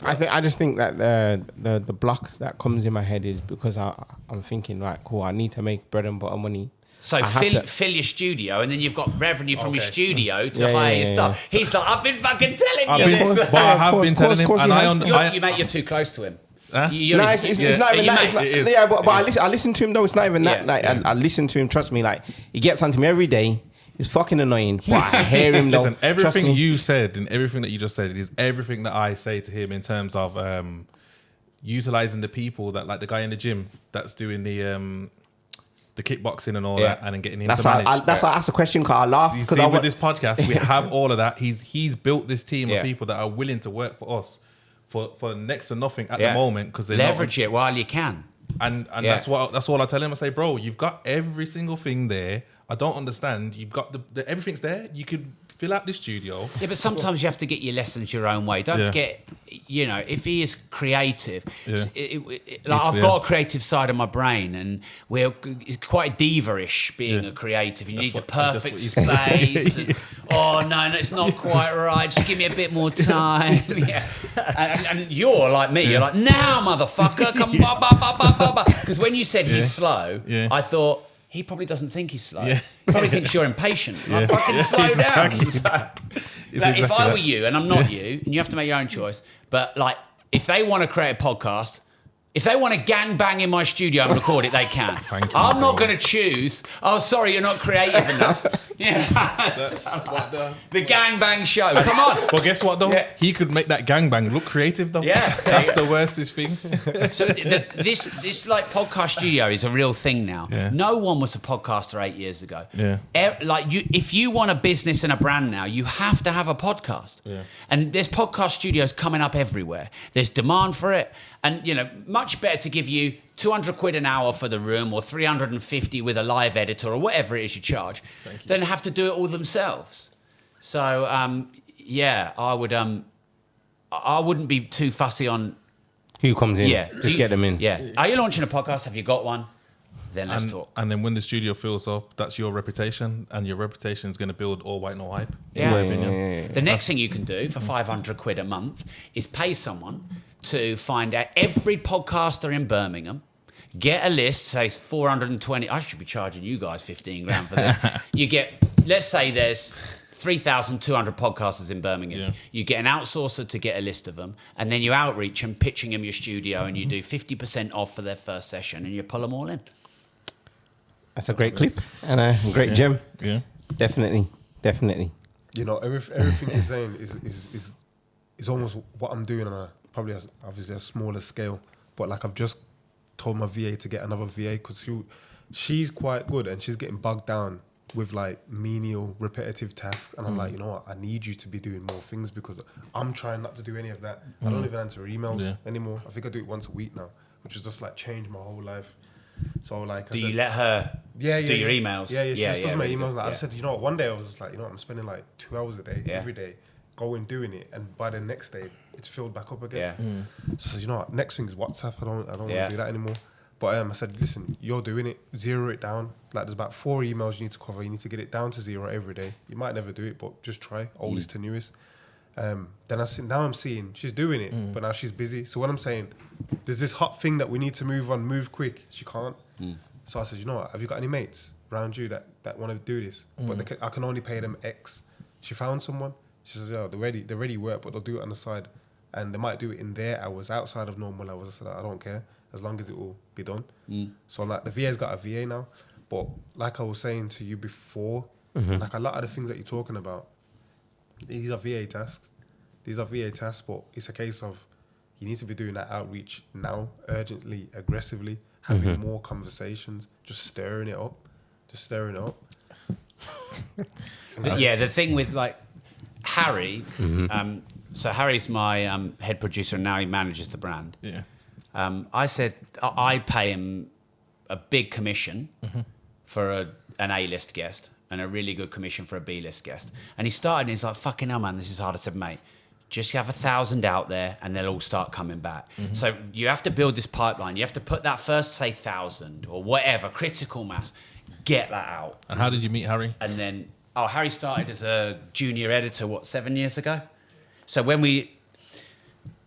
I just think that the block that comes in my head is because I'm thinking, right, cool, I need to make bread and butter money. So fill your studio, and then you've got revenue from your studio to hire your stuff. He's like, I've been fucking telling you this. But I have been telling him, and you're too close to him. Huh? It's not even that. Yeah, but I listen to him though. It's not even that. I listen to him. Trust me. Like, he gets onto me every day. It's fucking annoying. But I hear him though. Listen, everything you said and everything that you just said is everything that I say to him in terms of utilizing the people that, like the guy in the gym that's doing the kickboxing and all that, and then getting him to manage. That's why I asked the question, because I laughed. Because with this podcast, we have all of that. He's built this team of people that are willing to work for us for next to nothing at the moment, because they leverage it while you can. And that's all I tell him. I say, bro, you've got every single thing there. I don't understand. You've got the everything's there. You could fill out the studio. Yeah, but sometimes you have to get your lessons your own way. Don't forget, if he is creative, I've got a creative side of my brain, and it's quite diva-ish being a creative. You need the perfect space. And, no, it's not quite right. Just give me a bit more time. And you're like me. You're like, now, motherfucker, come on. Because when you said he's slow, I thought, he probably doesn't think he's slow. He probably thinks you're impatient. Like, fucking slow down. If I were you, and I'm not you, and you have to make your own choice, but like, if they want to create a podcast, If they want to gang bang in my studio and record it, they can. Thank you, I'm not bro. going to choose. Oh, sorry, you're not creative enough. Yeah. The gang bang show. Come on. Well, guess what though? Yeah. He could make that gangbang look creative though. Yeah. That's the worstest thing. So this like podcast studio is a real thing now. Yeah. No one was a podcaster 8 years ago. Yeah. If you want a business and a brand now, you have to have a podcast. Yeah. And there's podcast studios coming up everywhere. There's demand for it, and much better to give you 200 quid an hour for the room or 350 with a live editor or whatever it is you charge, than have to do it all themselves. So I would I wouldn't be too fussy on. Who comes in? Yeah. Just get them in. Yeah. Are you launching a podcast? Have you got one? Then let's talk. And then when the studio fills up, that's your reputation, and your reputation is going to build all white, no hype. Yeah. In my opinion. The next thing you can do for 500 quid a month is pay someone to find out every podcaster in Birmingham, get a list, say it's 420. I should be charging you guys 15 grand for this. You get, let's say there's 3,200 podcasters in Birmingham. Yeah. You get an outsourcer to get a list of them, and then you outreach them, pitching them your studio, and you do 50% off for their first session, and you pull them all in. That's a great clip and a great gem. Yeah. Definitely. Everything you're saying is almost what I'm doing on obviously a smaller scale. But like I've just told my VA to get another VA because she's quite good and she's getting bogged down with like menial, repetitive tasks. And I'm like, you know what? I need you to be doing more things because I'm trying not to do any of that. I don't even answer emails anymore. I think I do it once a week now, which has just like changed my whole life. So like, Do you let her do your emails? Yeah, she just does my really emails. good. Like, I said, you know what? One day I was just like, you know what? I'm spending like 2 hours a day, Yeah. every day, doing it, and by the next day, it's filled back up again. Yeah. So I said, you know what? Next thing is WhatsApp. I don't want Yeah. to do that anymore. But I said, listen, you're doing it. Zero it down. Like there's about 4 emails you need to cover. You need to get it down to 0 every day. You might never do it, but just try. Oldest to newest. Then now I'm seeing she's doing it, but now she's busy. So when I'm saying there's this hot thing that we need to move quick, she can't. So I said, you know what? Have you got any mates around you that want to do this? But I can only pay them X. She found someone. She says, "Oh, they ready work, but they'll do it on the side, and they might do it in their hours outside of normal hours." I said, "I don't care as long as it will be done." So like the VA's got a VA now, but like I was saying to you before, like a lot of the things that you're talking about, these are VA tasks. But it's a case of you need to be doing that outreach now, urgently, aggressively, having more conversations, just stirring it up. Yeah, the thing with like Harry, so Harry's my head producer and now he manages the brand. Yeah. I said I'd pay him a big commission for an A-list guest and a really good commission for a B-list guest. And he started and he's like, fucking hell, man, this is hard. I said, mate, just have 1,000 out there and they'll all start coming back. So you have to build this pipeline. You have to put that first, say, 1,000 or whatever, critical mass, get that out. And how did you meet Harry? And then, Harry started as a junior editor, 7 years ago? So when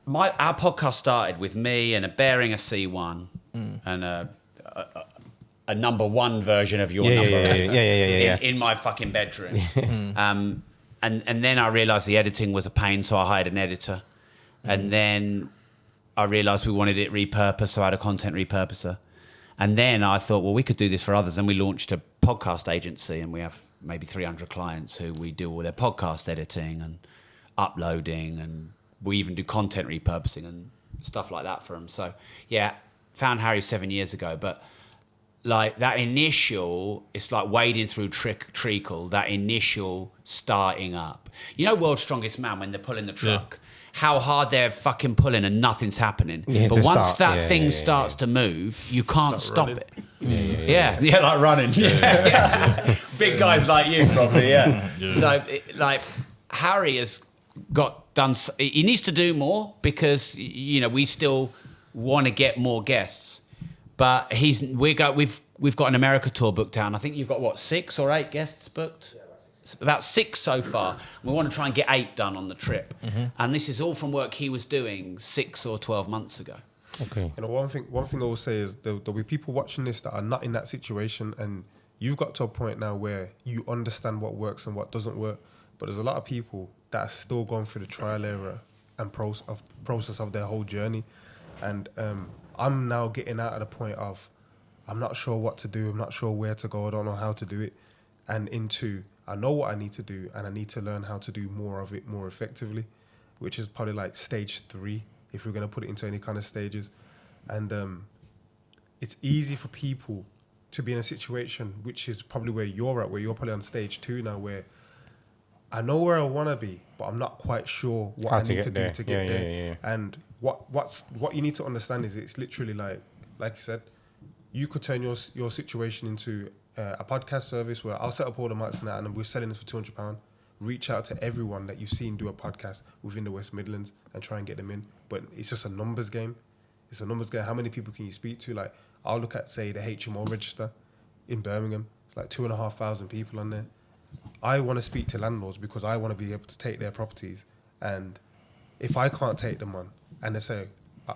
our podcast started with me and a Bearing a C1 and a number one version of your number eight in my fucking bedroom. And then I realised the editing was a pain, so I hired an editor. And then I realised we wanted it repurposed, so I had a content repurposer. And then I thought, well, we could do this for others. And we launched a podcast agency, and we have maybe 300 clients who we do all their podcast editing and uploading, and we even do content repurposing and stuff like that for them. So, yeah, found Harry 7 years ago. But, like, that initial, it's like wading through treacle, that initial starting up. You know World's Strongest Man, when they're pulling the truck, how hard they're fucking pulling and nothing's happening. But once that thing starts to move, you can't stop it. Yeah, like running. Big guys like you, probably, So, Harry has he needs to do more because, we still want to get more guests. But we've got an America tour booked out. And I think you've got, 6 or 8 guests booked? About 6 so far. We want to try and get 8 done on the trip. And this is all from work he was doing 6 or 12 months ago. Okay. One thing I will say is there'll be people watching this that are not in that situation, and you've got to a point now where you understand what works and what doesn't work. But there's a lot of people that are still going through the trial error and process of their whole journey. And I'm now getting out of the point of, I'm not sure what to do. I'm not sure where to go. I don't know how to do it. And into, I know what I need to do, and I need to learn how to do more of it more effectively, which is probably like stage 3, if we're going to put it into any kind of stages. And it's easy for people to be in a situation, which is probably where you're at, where you're probably on stage 2 now, where I know where I want to be, but I'm not quite sure what I need to do to get there. Yeah. And what you need to understand is it's literally like you said, you could turn your situation into a podcast service where I'll set up all the mics and that, and we're selling this for £200. Reach out to everyone that you've seen do a podcast within the West Midlands and try and get them in. But it's just a numbers game. It's a numbers game. How many people can you speak to? Like, I'll look at, say, the HMO register in Birmingham. It's like 2,500 people on there. I want to speak to landlords because I want to be able to take their properties. And if I can't take them on, and they say,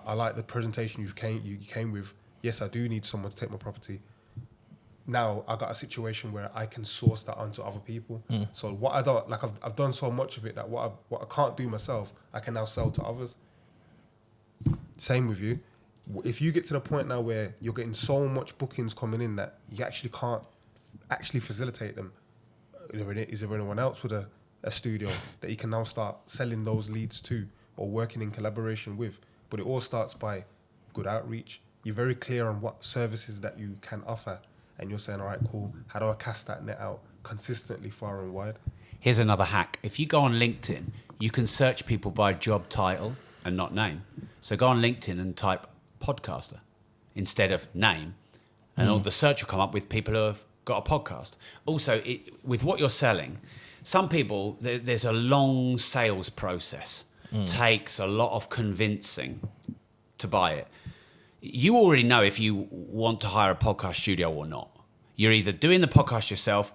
I like the presentation you came with. Yes, I do need someone to take my property. Now I got a situation where I can source that onto other people. So what I don't like, I've done so much of it that what I can't do myself, I can now sell to others. Same with you. If you get to the point now where you're getting so much bookings coming in that you actually can't actually facilitate them, is there anyone else with a studio that you can now start selling those leads to or working in collaboration with? But it all starts by good outreach. You're very clear on what services that you can offer, and you're saying, all right, cool, how do I cast that net out consistently far and wide? Here's another hack. If you go on LinkedIn, you can search people by job title and not name. So go on LinkedIn and type podcaster instead of name, and all the search will come up with people who have got a podcast. Also, with what you're selling, some people, there's a long sales process. Takes a lot of convincing to buy it. You already know if you want to hire a podcast studio or not. You're either doing the podcast yourself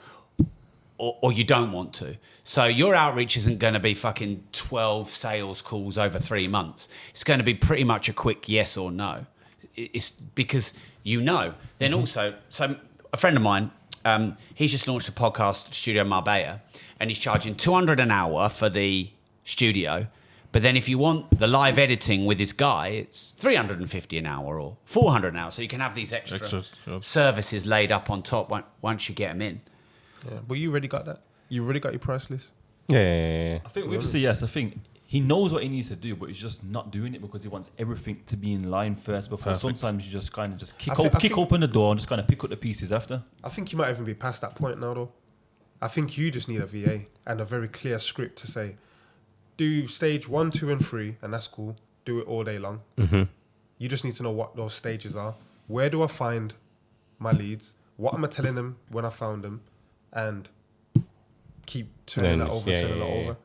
or you don't want to. So your outreach isn't going to be fucking 12 sales calls over 3 months. It's going to be pretty much a quick yes or no. It's because you know. Then also, so a friend of mine, he's just launched a podcast studio in Marbella, and he's charging $200 an hour for the studio. But then if you want the live editing with his guy, it's $350 an hour or $400 an hour. So you can have these extra services laid up on top once you get them in. Yeah, but you already got that. You already got your price list. Yeah. I think with CS, I think he knows what he needs to do, but he's just not doing it because he wants everything to be in line first before. Sometimes you just kind of just kick open the door and just kind of pick up the pieces after. I think you might even be past that point now, though. I think you just need a VA and a very clear script to say, do stage 1, 2, and 3, and that's cool. Do it all day long. You just need to know what those stages are. Where do I find my leads? What am I telling them when I found them? And keep turning it over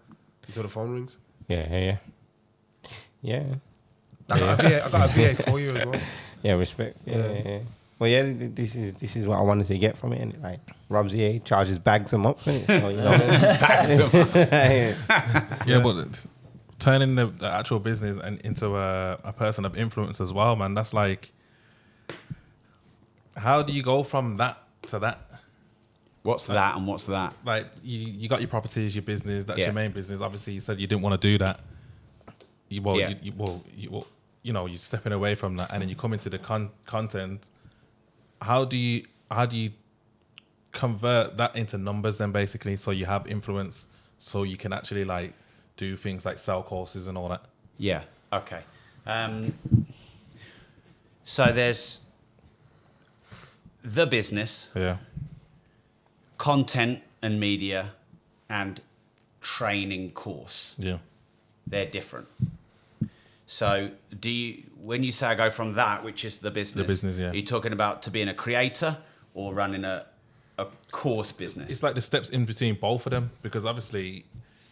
until the phone rings. Yeah. I got a VA for you as well. Yeah, respect. Yeah. Well, yeah, this is what I wanted to get from it, and like Rob's EA charges bags a month, innit? So you know, bags a yeah, but turning the actual business and into a person of influence as well, man. That's like, how do you go from that to that? What's that and what's that? Like you got your properties, your business. That's your main business. Obviously, you said you didn't want to do that. You're stepping away from that, and then you come into the content. How do you convert that into numbers then, basically, so you have influence, so you can actually like do things like sell courses and all that? Yeah. Okay. So there's the business, content and media, and training course. Yeah. They're different. So when you say I go from that, which is the business, yeah. are you talking about to being a creator or running a course business? It's like the steps in between both of them, because obviously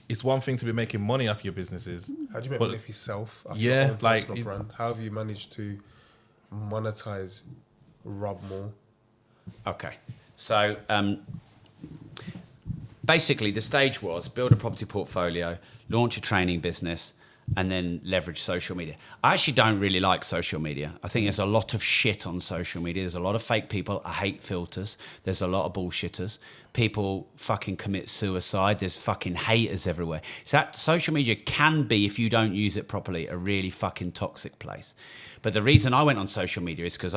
it's one thing to be making money off your businesses. How do you make money for yourself? Your own like personal brand? How have you managed to monetize Rob more? Okay. So basically the stage was build a property portfolio, launch a training business, and then leverage social media. I actually don't really like social media. I think there's a lot of shit on social media. There's a lot of fake people. I hate filters. There's a lot of bullshitters. People fucking commit suicide. There's fucking haters everywhere. So that social media can be, if you don't use it properly, a really fucking toxic place. But the reason I went on social media is because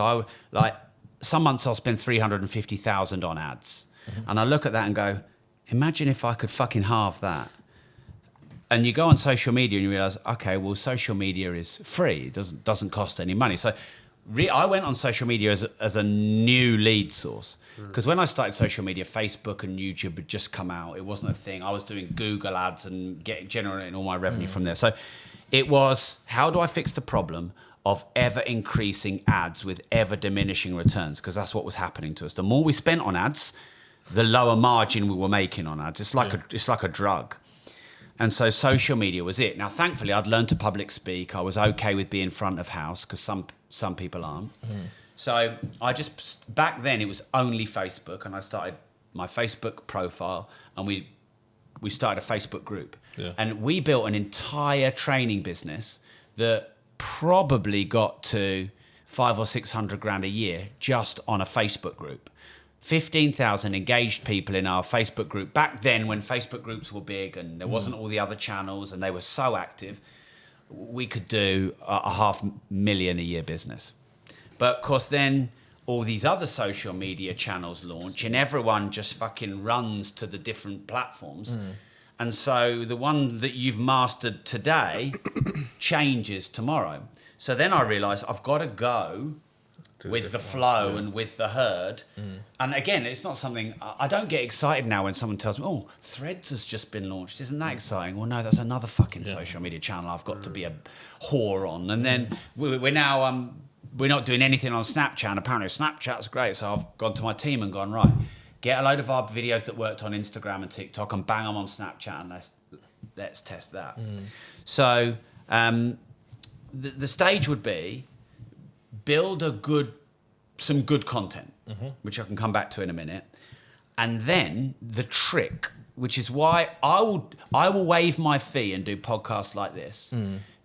some months I'll spend 350,000 on ads. And I look at that and go, imagine if I could fucking halve that. And you go on social media and you realise, okay, well, social media is free. It doesn't cost any money. So I went on social media as a new lead source. Because when I started social media, Facebook and YouTube had just come out. It wasn't a thing. I was doing Google ads and generating all my revenue from there. So it was, how do I fix the problem of ever increasing ads with ever diminishing returns? Because that's what was happening to us. The more we spent on ads, the lower margin we were making on ads. It's like a drug. And so social media was it. Now, thankfully, I'd learned to public speak. I was okay with being front of house because some people aren't. So back then it was only Facebook, and I started my Facebook profile, and we started a Facebook group. Yeah. And we built an entire training business that probably got to 500 or 600 grand a year just on a Facebook group. 15,000 engaged people in our Facebook group. Back then, when Facebook groups were big and there wasn't all the other channels and they were so active, we could do a 500,000 a year business. But of course, then all these other social media channels launch and everyone just fucking runs to the different platforms. And so the one that you've mastered today changes tomorrow. So then I realised I've got to go with the flow and with the herd. And again, it's not something, I don't get excited now when someone tells me, oh, Threads has just been launched. Isn't that exciting? Well, no, that's another fucking social media channel I've got to be a whore on. And then we're now, we're not doing anything on Snapchat. And apparently Snapchat's great. So I've gone to my team and gone, right, get a load of our videos that worked on Instagram and TikTok and bang them on Snapchat and let's test that. So the stage would be, build some good content, which I can come back to in a minute. And then the trick, which is why I will waive my fee and do podcasts like this,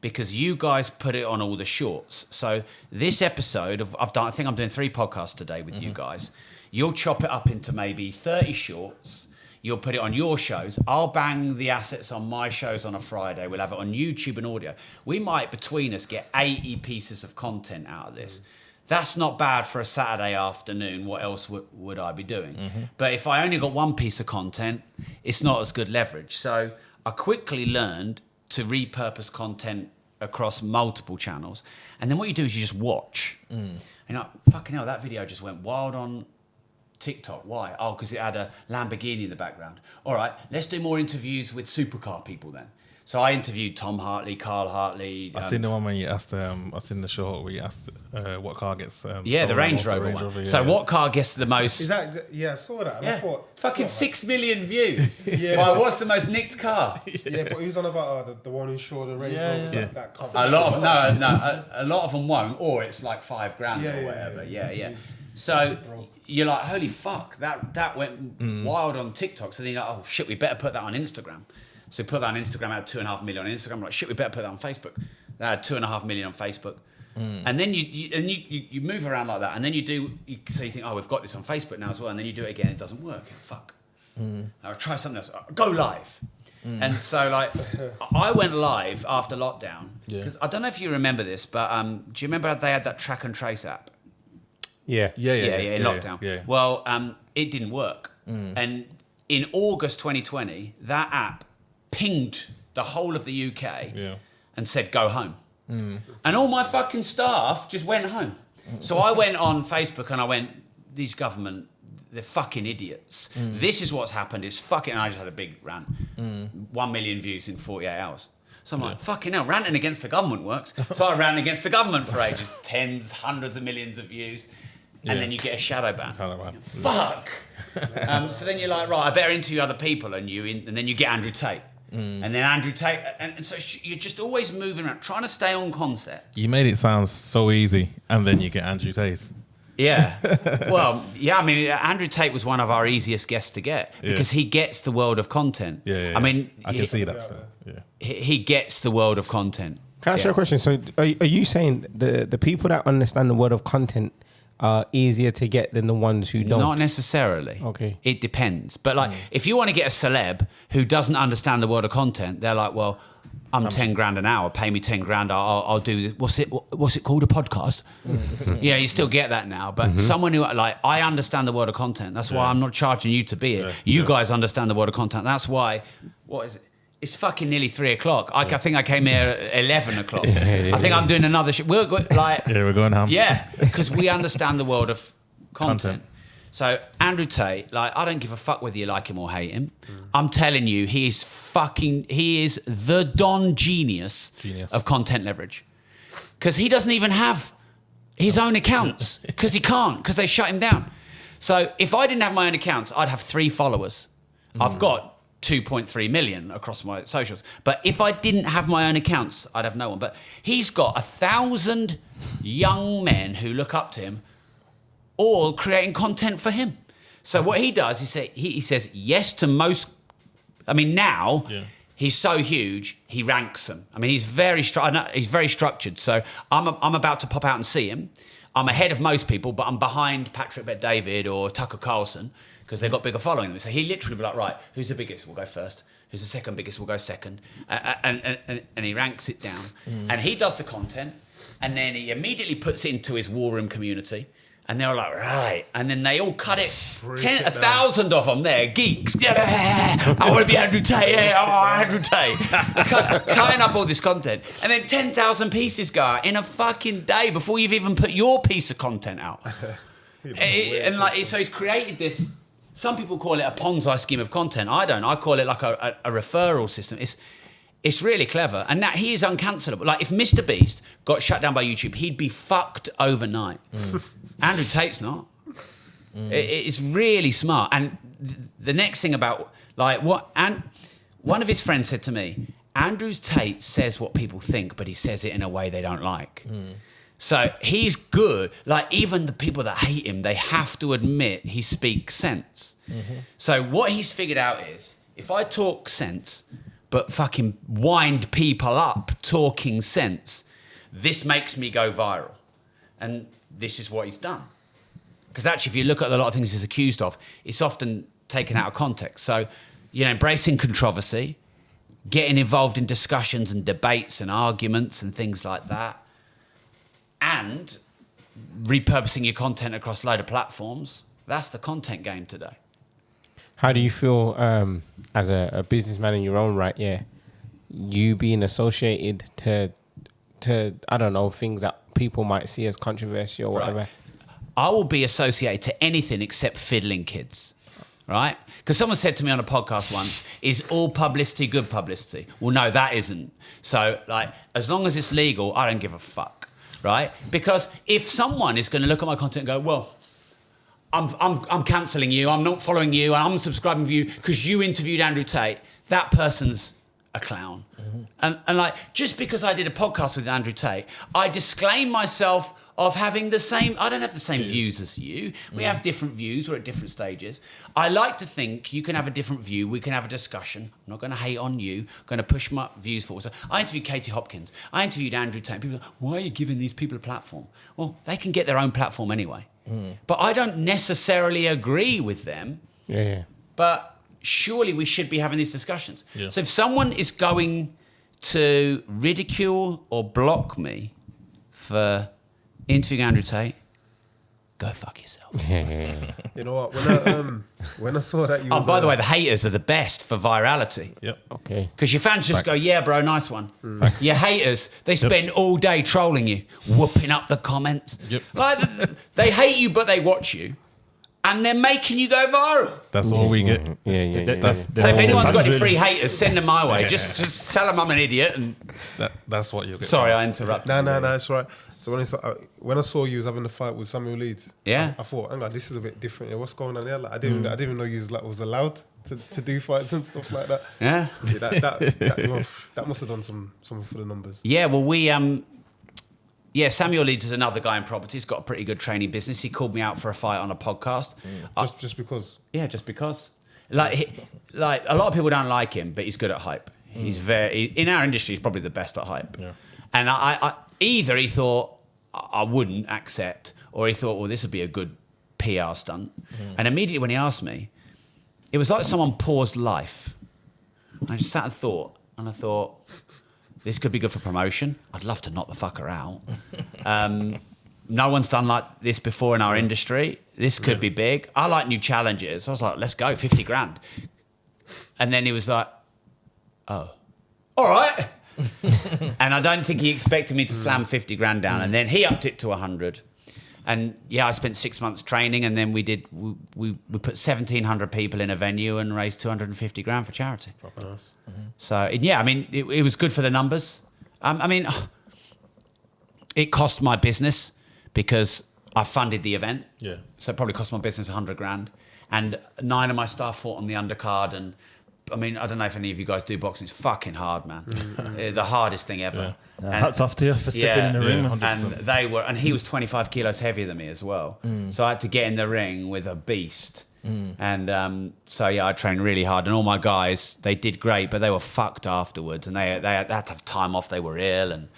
because you guys put it on all the shorts. So this episode, I think I'm doing 3 podcasts today with you guys. You'll chop it up into maybe 30 shorts. You'll put it on your shows. I'll bang the assets on my shows on a Friday. We'll have it on YouTube and audio. We might, between us, get 80 pieces of content out of this. That's not bad for a Saturday afternoon. What else would I be doing? But if I only got one piece of content, it's not as good leverage. So I quickly learned to repurpose content across multiple channels. And then what you do is you just watch. And you're like, fucking hell, that video just went wild on TikTok. Why? Oh, because it had a Lamborghini in the background. All right, let's do more interviews with supercar people then. So I interviewed Tom Hartley, Carl Hartley. I seen the one where you asked. I seen the short where you asked what car gets. The Range Rover one. So what car gets the most? Is that? Yeah, I saw that. And I thought, fucking 6 million views. Why, what's the most nicked car? Yeah, but he was on about the one who showed the Range Rover. That car. A lot of them won't, or it's like $5,000 or whatever. Yeah. So you're like, holy fuck, that went wild on TikTok. So then you're like, oh shit, we better put that on Instagram. So we put that on Instagram, had 2.5 million on Instagram. We're like, shit, we better put that on Facebook. That had 2.5 million on Facebook. And then you move around like that. And then so you think, oh, we've got this on Facebook now as well. And then you do it again, it doesn't work. Fuck. I'll try something else. Go live. And so like, I went live after lockdown. Because I don't know if you remember this, but do you remember they had that track and trace app? Yeah, in lockdown. Yeah. Well, it didn't work. And in August 2020, that app pinged the whole of the UK and said, go home. And all my fucking staff just went home. So I went on Facebook and I went, these government, they're fucking idiots. This is what's happened. It's fucking, and I just had a big rant. 1 million views in 48 hours. So I'm like, fucking hell, ranting against the government works. So I ran against the government for ages. Tens, hundreds of millions of views. And then you get a shadow ban. Fuck. So then you're like, right, I better interview other people. And then you get Andrew Tate. And then Andrew Tate. And so you're just always moving around, trying to stay on concept. You made it sound so easy. And then you get Andrew Tate. Yeah. Well, yeah, I mean, Andrew Tate was one of our easiest guests to get because he gets the world of content. Yeah. I mean, I can see that stuff. Yeah. he gets the world of content. Can I ask you a question? So are you saying the people that understand the world of content are easier to get than the ones who don't? Not necessarily. Okay. It depends. But like, if you want to get a celeb who doesn't understand the world of content, they're like, well, I'm 10 grand an hour. Pay me 10 grand. I'll do this. What's it called? A podcast? Yeah, you still get that now. But someone who like, I understand the world of content. That's why I'm not charging you to be here. You guys understand the world of content. That's why. What is it? It's fucking nearly 3 o'clock. I think I came here at 11 o'clock. I think I'm doing another shit. We're like, We're going home. yeah, because we understand the world of content. So Andrew Tate, like, I don't give a fuck whether you like him or hate him. I'm telling you, he is the Don genius of content leverage. Because he doesn't even have his own accounts. Because he can't, because they shut him down. So if I didn't have my own accounts, I'd have 3 followers. I've got 2.3 million across my socials. But if I didn't have my own accounts, I'd have no one. But he's got 1,000 young men who look up to him, all creating content for him. So what he does, he says yes to most. I mean, now he's so huge, he ranks them. I mean, he's very structured. So I'm about to pop out and see him. I'm ahead of most people, but I'm behind Patrick Bet-David or Tucker Carlson because they've got bigger following than me. So he literally be like, right, who's the biggest? We'll go first. Who's the second biggest? We'll go second. And he ranks it down. And he does the content, and then he immediately puts it into his war room community. And they're like, right. And then they all cut it. 1,000 of them there, geeks. I want to be Andrew Tate. Andrew Tate. Cutting up all this content. And then 10,000 pieces go out in a fucking day before you've even put your piece of content out. So he's created this. Some people call it a Ponzi scheme of content. I don't. I call it like a referral system. It's really clever. And now he is uncancelable. Like, if Mr. Beast got shut down by YouTube, he'd be fucked overnight. Andrew Tate's not. It's really smart. And the next thing about, like, one of his friends said to me, Andrew Tate says what people think, but he says it in a way they don't like. So he's good. Like, even the people that hate him, they have to admit he speaks sense. So what he's figured out is, if I talk sense, but fucking wind people up talking sense, this makes me go viral. And this is what he's done. Because actually, if you look at a lot of things he's accused of, it's often taken out of context. So, embracing controversy, getting involved in discussions and debates and arguments and things like that, and repurposing your content across a load of platforms, that's the content game today. How do you feel as a businessman in your own right? Yeah, you being associated to I don't know, things that people might see as controversial or whatever. Right. I will be associated to anything except fiddling kids, right? Because someone said to me on a podcast once, "Is all publicity good publicity?" Well, no, that isn't. So, like, as long as it's legal, I don't give a fuck, right? Because if someone is going to look at my content and go, "Well, I'm cancelling you. I'm not following you. I'm unsubscribing for you because you interviewed Andrew Tate," that person's a clown. And like, just because I did a podcast with Andrew Tate, I disclaim myself of having the same. I don't have the same views as you. We have different views. We're at different stages. I like to think you can have a different view. We can have a discussion. I'm not going to hate on you. I'm going to push my views forward. So I interviewed Katie Hopkins. I interviewed Andrew Tate. People are like, why are you giving these people a platform? Well, they can get their own platform anyway. But I don't necessarily agree with them. Yeah. But surely we should be having these discussions. Yeah. So if someone is going to ridicule or block me for interviewing Andrew Tate, go fuck yourself. You know what? When I saw that you was... Oh, by the way, the haters are the best for virality. Yep. Okay. Because your fans just go, yeah, bro, nice one. Your haters, they spend all day trolling you, whooping up the comments. Yep. Like, they hate you, but they watch you. And they're making you go viral. That's all we get. Yeah. So if anyone's got any free haters, send them my way. Just tell them I'm an idiot. And that's what you'll get. Sorry, I interrupted. No, that's right. So when I saw you was having a fight with Samuel Leeds, yeah, I thought, hang on, this is a bit different. What's going on here? Like, I didn't even know you was allowed to do fights and stuff like that. Yeah, that must have done some for the numbers. Yeah, well, Samuel Leeds is another guy in property. He's got a pretty good training business. He called me out for a fight on a podcast. Just because. Yeah, just because. Like a lot of people don't like him, but he's good at hype. He's in our industry. He's probably the best at hype. Yeah. And I either he thought I wouldn't accept, or he thought, well, this would be a good PR stunt. And immediately when he asked me, it was like someone paused life. I just sat and thought, this could be good for promotion. I'd love to knock the fucker out. No one's done like this before in our industry. This could be big. I like new challenges. I was like, let's go, 50 grand. And then he was like, oh, all right. And I don't think he expected me to slam 50 grand down. And then he upped it to 100. And yeah, I spent 6 months training, and then we put 1,700 people in a venue and raised 250 grand for charity. Nice. So yeah, I mean, it was good for the numbers. I mean, it cost my business because I funded the event. Yeah. So it probably cost my business 100 grand. And 9 of my staff fought on the undercard. And I mean, I don't know if any of you guys do boxing. It's fucking hard, man. The hardest thing ever. Yeah. Hats off to you for stepping in the ring. 100%. And he was 25 kilos heavier than me as well. So I had to get in the ring with a beast. And so yeah, I trained really hard, and all my guys, they did great, but they were fucked afterwards, and they had to have time off. They were ill, and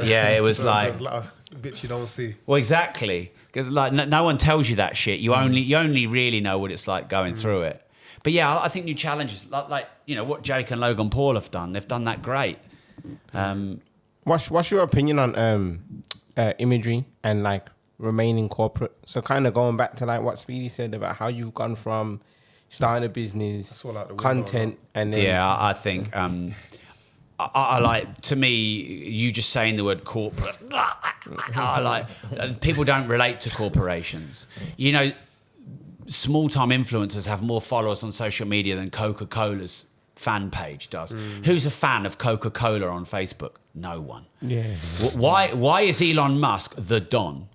yeah, it was like There's a lot of bits you don't see. well, exactly, because like no one tells you that shit. You only really know what it's like going through it. But yeah, I think new challenges, like you know what Jake and Logan Paul have done. They've done that great. What's your opinion on imagery and like remaining corporate? So kind of going back to like what Speedy said about how you've gone from starting a business, all out the window, content, and then Yeah, I think I like, to me, you just saying the word corporate. I like people don't relate to corporations. You know, small-time influencers have more followers on social media than Coca-Cola's fan page does. Who's a fan of Coca-Cola on Facebook? No one. Yeah. Why is Elon Musk the Don?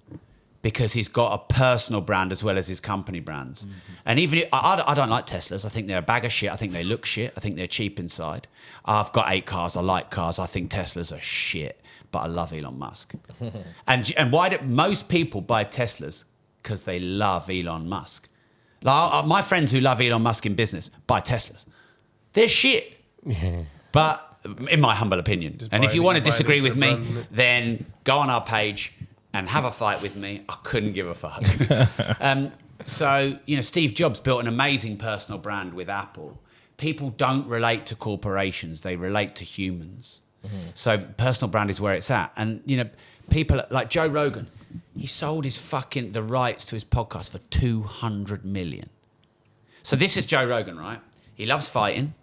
Because he's got a personal brand as well as his company brands. And even I don't like Teslas. I think they're a bag of shit. I think they look shit. I think they're cheap inside. I've got 8 cars. I like cars. I think Teslas are shit. But I love Elon Musk. and why do most people buy Teslas? Because they love Elon Musk. Like, my friends who love Elon Musk in business buy Teslas. They're shit. Yeah. But in my humble opinion, Just and buy if you it- want to buy it disagree into with the me, brand, innit? then go on our page and have a fight with me. I couldn't give a fuck. So, you know, Steve Jobs built an amazing personal brand with Apple. People don't relate to corporations. They relate to humans. So personal brand is where it's at. And, you know, people like Joe Rogan, he sold the rights to his podcast for 200 million. So this is Joe Rogan, right? He loves fighting.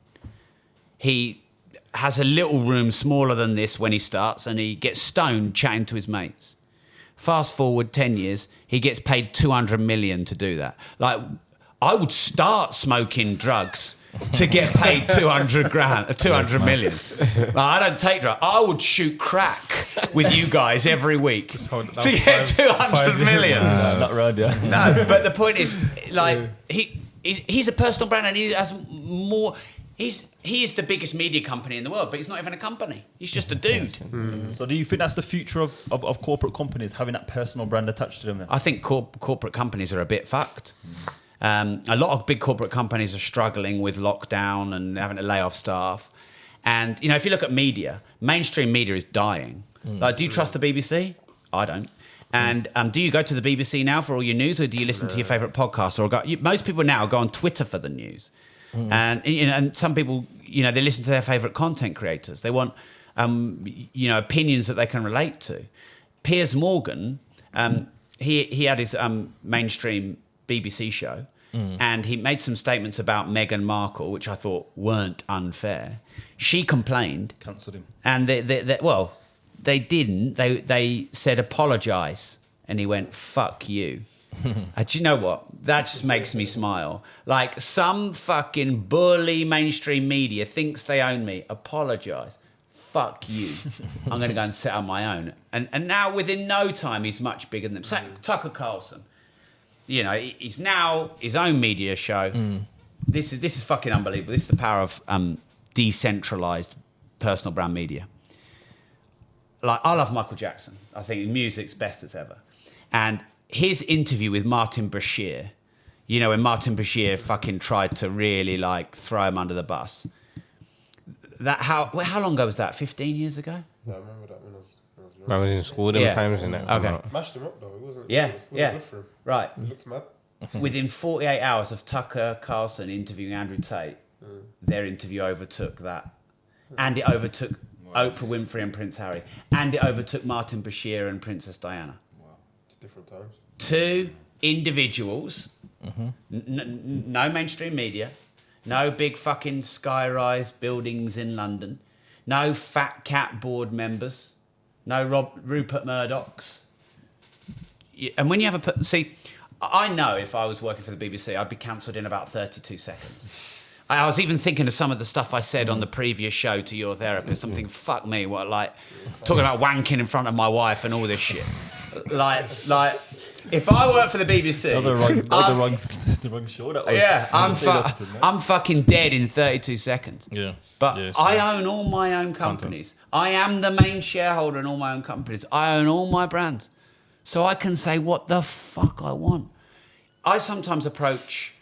He has a little room smaller than this when he starts, and he gets stoned chatting to his mates. Fast forward 10 years, he gets paid 200 million to do that. Like, I would start smoking drugs to get paid 200 million. Like, I don't take drugs. I would shoot crack with you guys every week to get 200 million. Not round, yeah. No, but the point is, like, he's a personal brand, and he has more. He is the biggest media company in the world, but he's not even a company. He's just a dude. So do you think that's the future of corporate companies, having that personal brand attached to them then? I think corporate companies are a bit fucked. A lot of big corporate companies are struggling with lockdown and having to lay off staff. And, you know, if you look at media, mainstream media is dying. Like, do you trust the BBC? I don't. And do you go to the BBC now for all your news, or do you listen to your favourite podcast? Most people now go on Twitter for the news. And, you know, and some people, you know, they listen to their favourite content creators. They want, you know, opinions that they can relate to. Piers Morgan, he had his mainstream BBC show, and he made some statements about Meghan Markle, which I thought weren't unfair. She complained. Cancelled him. And they didn't. They said apologise, and he went, "Fuck you." Do you know what? That just makes me smile. Like, some fucking bully mainstream media thinks they own me. Apologise. Fuck you. I'm going to go and set up my own. And now within no time, he's much bigger than them. So, Tucker Carlson. You know, he's now his own media show. This is fucking unbelievable. This is the power of decentralised personal brand media. like I love Michael Jackson. I think music's best as ever. And his interview with Martin Bashir, you know, when Martin Bashir fucking tried to really like throw him under the bus. How long ago was that? 15 years ago? No, I remember that when I was I was in school them times and that. Okay. Mashed him up though. It wasn't. Yeah, It wasn't yeah. good for him. Right. It looked mad. Within 48 hours of Tucker Carlson interviewing Andrew Tate, their interview overtook that. And it overtook Oprah Winfrey and Prince Harry. And it overtook Martin Bashir and Princess Diana. Wow. It's different times. 2 individuals, no mainstream media, no big fucking sky-rise buildings in London, no fat cat board members, no Rupert Murdochs. And when you have see, I know if I was working for the BBC, I'd be cancelled in about 32 seconds. I was even thinking of some of the stuff I said on the previous show to your therapist. I'm thinking, fuck me, what, like, talking about wanking in front of my wife and all this shit. Like, if I worked for the BBC... That was the wrong show. That was. Yeah, I'm fucking dead in 32 seconds. Yeah. But Yeah, I own all my own companies. I am the main shareholder in all my own companies. I own all my brands. So I can say what the fuck I want. I sometimes approach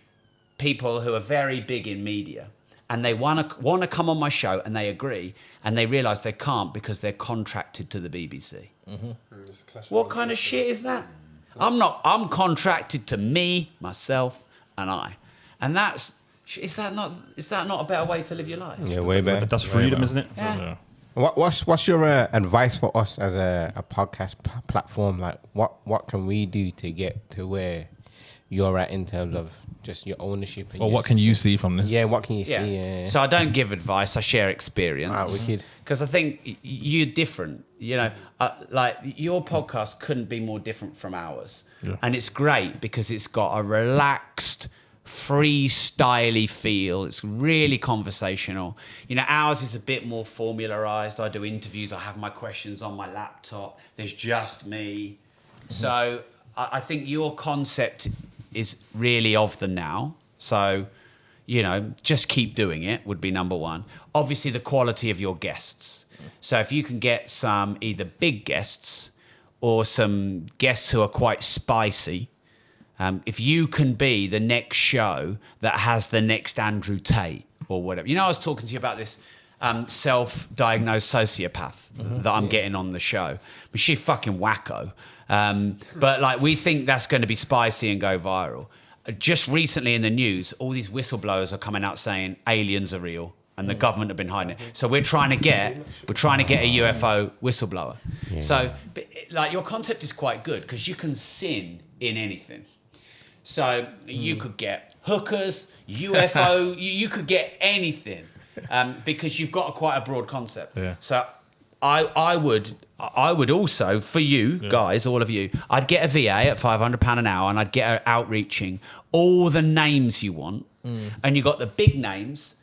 people who are very big in media and they want to come on my show and they agree and they realise they can't because they're contracted to the BBC. What kind of shit is that? I'm contracted to me, myself and I. And is that not a better way to live your life? Yeah, way better. That's freedom, isn't it? Yeah. What's your advice for us as a podcast platform? Like, what can we do to get to where you're at in terms of just your ownership? And Well, what can you see from this? Yeah, what can you Yeah. see? Yeah. So I don't give advice. I share experience. Wicked. Because I think you're different. You know, like your podcast couldn't be more different from ours. Yeah. And it's great because it's got a relaxed, freestyle-y feel. It's really conversational. You know, ours is a bit more formularized. I do interviews. I have my questions on my laptop. There's just me. So I think your concept is really of the now. So, you know, just keep doing it would be number one. Obviously, the quality of your guests. So if you can get some either big guests or some guests who are quite spicy, if you can be the next show that has the next Andrew Tate or whatever. You know, I was talking to you about this self-diagnosed sociopath that I'm getting on the show. But she's fucking wacko. But like, we think that's going to be spicy and go viral. Just recently in the news, all these whistleblowers are coming out saying aliens are real and the government have been hiding it. So we're trying to get a UFO whistleblower. Yeah. So, but, like, your concept is quite good because you can sin in anything. So you could get hookers, UFO, you could get anything because you've got quite a broad concept. Yeah. So I would also, for you guys, all of you, I'd get a VA at £500 an hour and I'd get her outreaching all the names you want. And you got the big names,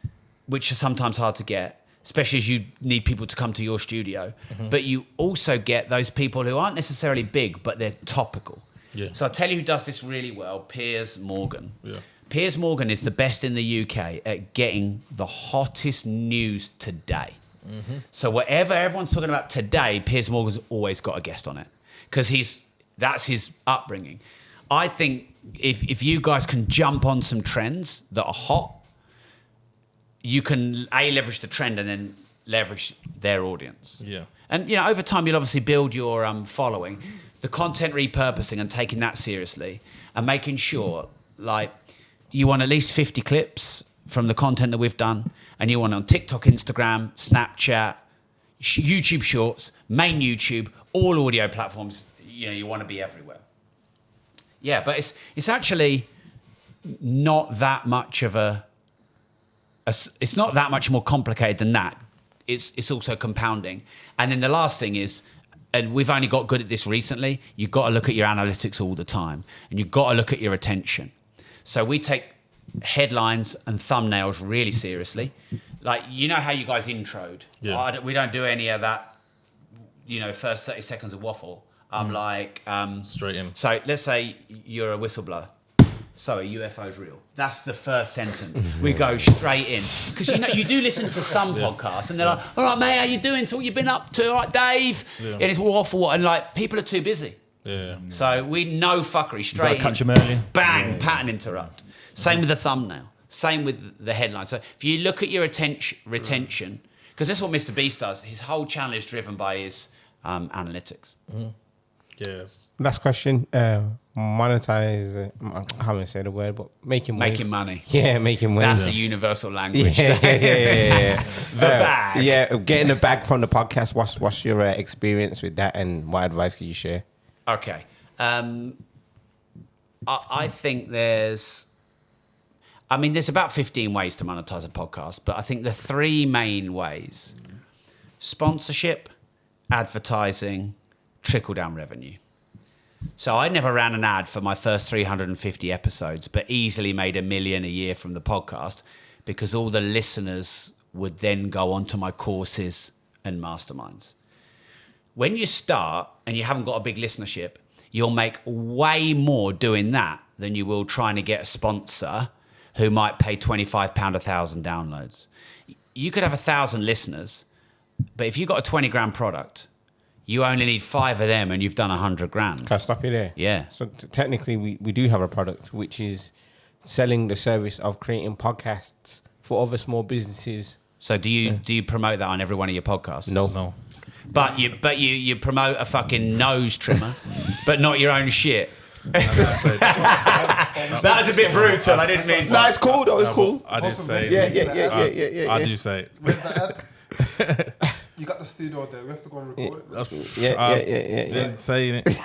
which are sometimes hard to get, especially as you need people to come to your studio. But you also get those people who aren't necessarily big, but they're topical. Yeah. So I'll tell you who does this really well, Piers Morgan. Yeah. Piers Morgan is the best in the UK at getting the hottest news today. So whatever everyone's talking about today, Piers Morgan's always got a guest on it because that's his upbringing. I think if you guys can jump on some trends that are hot, you can leverage the trend and then leverage their audience. Yeah. And, you know, over time, you'll obviously build your following. The content repurposing and taking that seriously and making sure, like, you want at least 50 clips from the content that we've done, and you want it on TikTok, Instagram, Snapchat, YouTube Shorts, main YouTube, all audio platforms. You know, you want to be everywhere. Yeah, but it's actually not that much of it's not that much more complicated than that. It's also compounding. And then the last thing is, and we've only got good at this recently, you've got to look at your analytics all the time, and you've got to look at your attention. So we take headlines and thumbnails really seriously. Like, you know how you guys introed? Yeah. We don't do any of that, you know, first 30 seconds of waffle. I'm like... straight in. So let's say you're a whistleblower. So a UFO's real. That's the first sentence. We go straight in. Because you do listen to some podcasts and they're like, all right, mate, how you doing? So what you been up to? All right, Dave? Yeah. And it's waffle. And like, people are too busy. Yeah. So we know fuckery straight in. Catch them early. Bang, pattern interrupt. Same with the thumbnail. Same with the headline. So if you look at your retention, because this is what Mr. Beast does, his whole channel is driven by his analytics. Yeah. Last question. Monetize. I can't even say the word, but making money. Yeah, making money. That's a universal language. Yeah. The bag. Yeah, getting the bag from the podcast. What's your experience with that, and what advice can you share? Okay. I think there's about 15 ways to monetize a podcast, but I think the three main ways: sponsorship, advertising, trickle-down revenue. So I never ran an ad for my first 350 episodes, but easily made $1 million a year from the podcast because all the listeners would then go on to my courses and masterminds. When you start and you haven't got a big listenership, you'll make way more doing that than you will trying to get a sponsor who might pay £25 1,000 downloads. You could have 1,000 listeners, but if you've got a 20 grand product, you only need 5 of them and you've done 100 grand. Can I stop you there? Yeah. So technically we do have a product, which is selling the service of creating podcasts for other small businesses. So do you promote that on every one of your podcasts? No. But you promote a fucking nose trimmer, but not your own shit. That was a bit brutal. I didn't mean. No, it's cool. Though, it's cool. I did say. Yeah. I do say. Where's the ad? You got the studio there. We have to go and record it. Yeah. Didn't say it.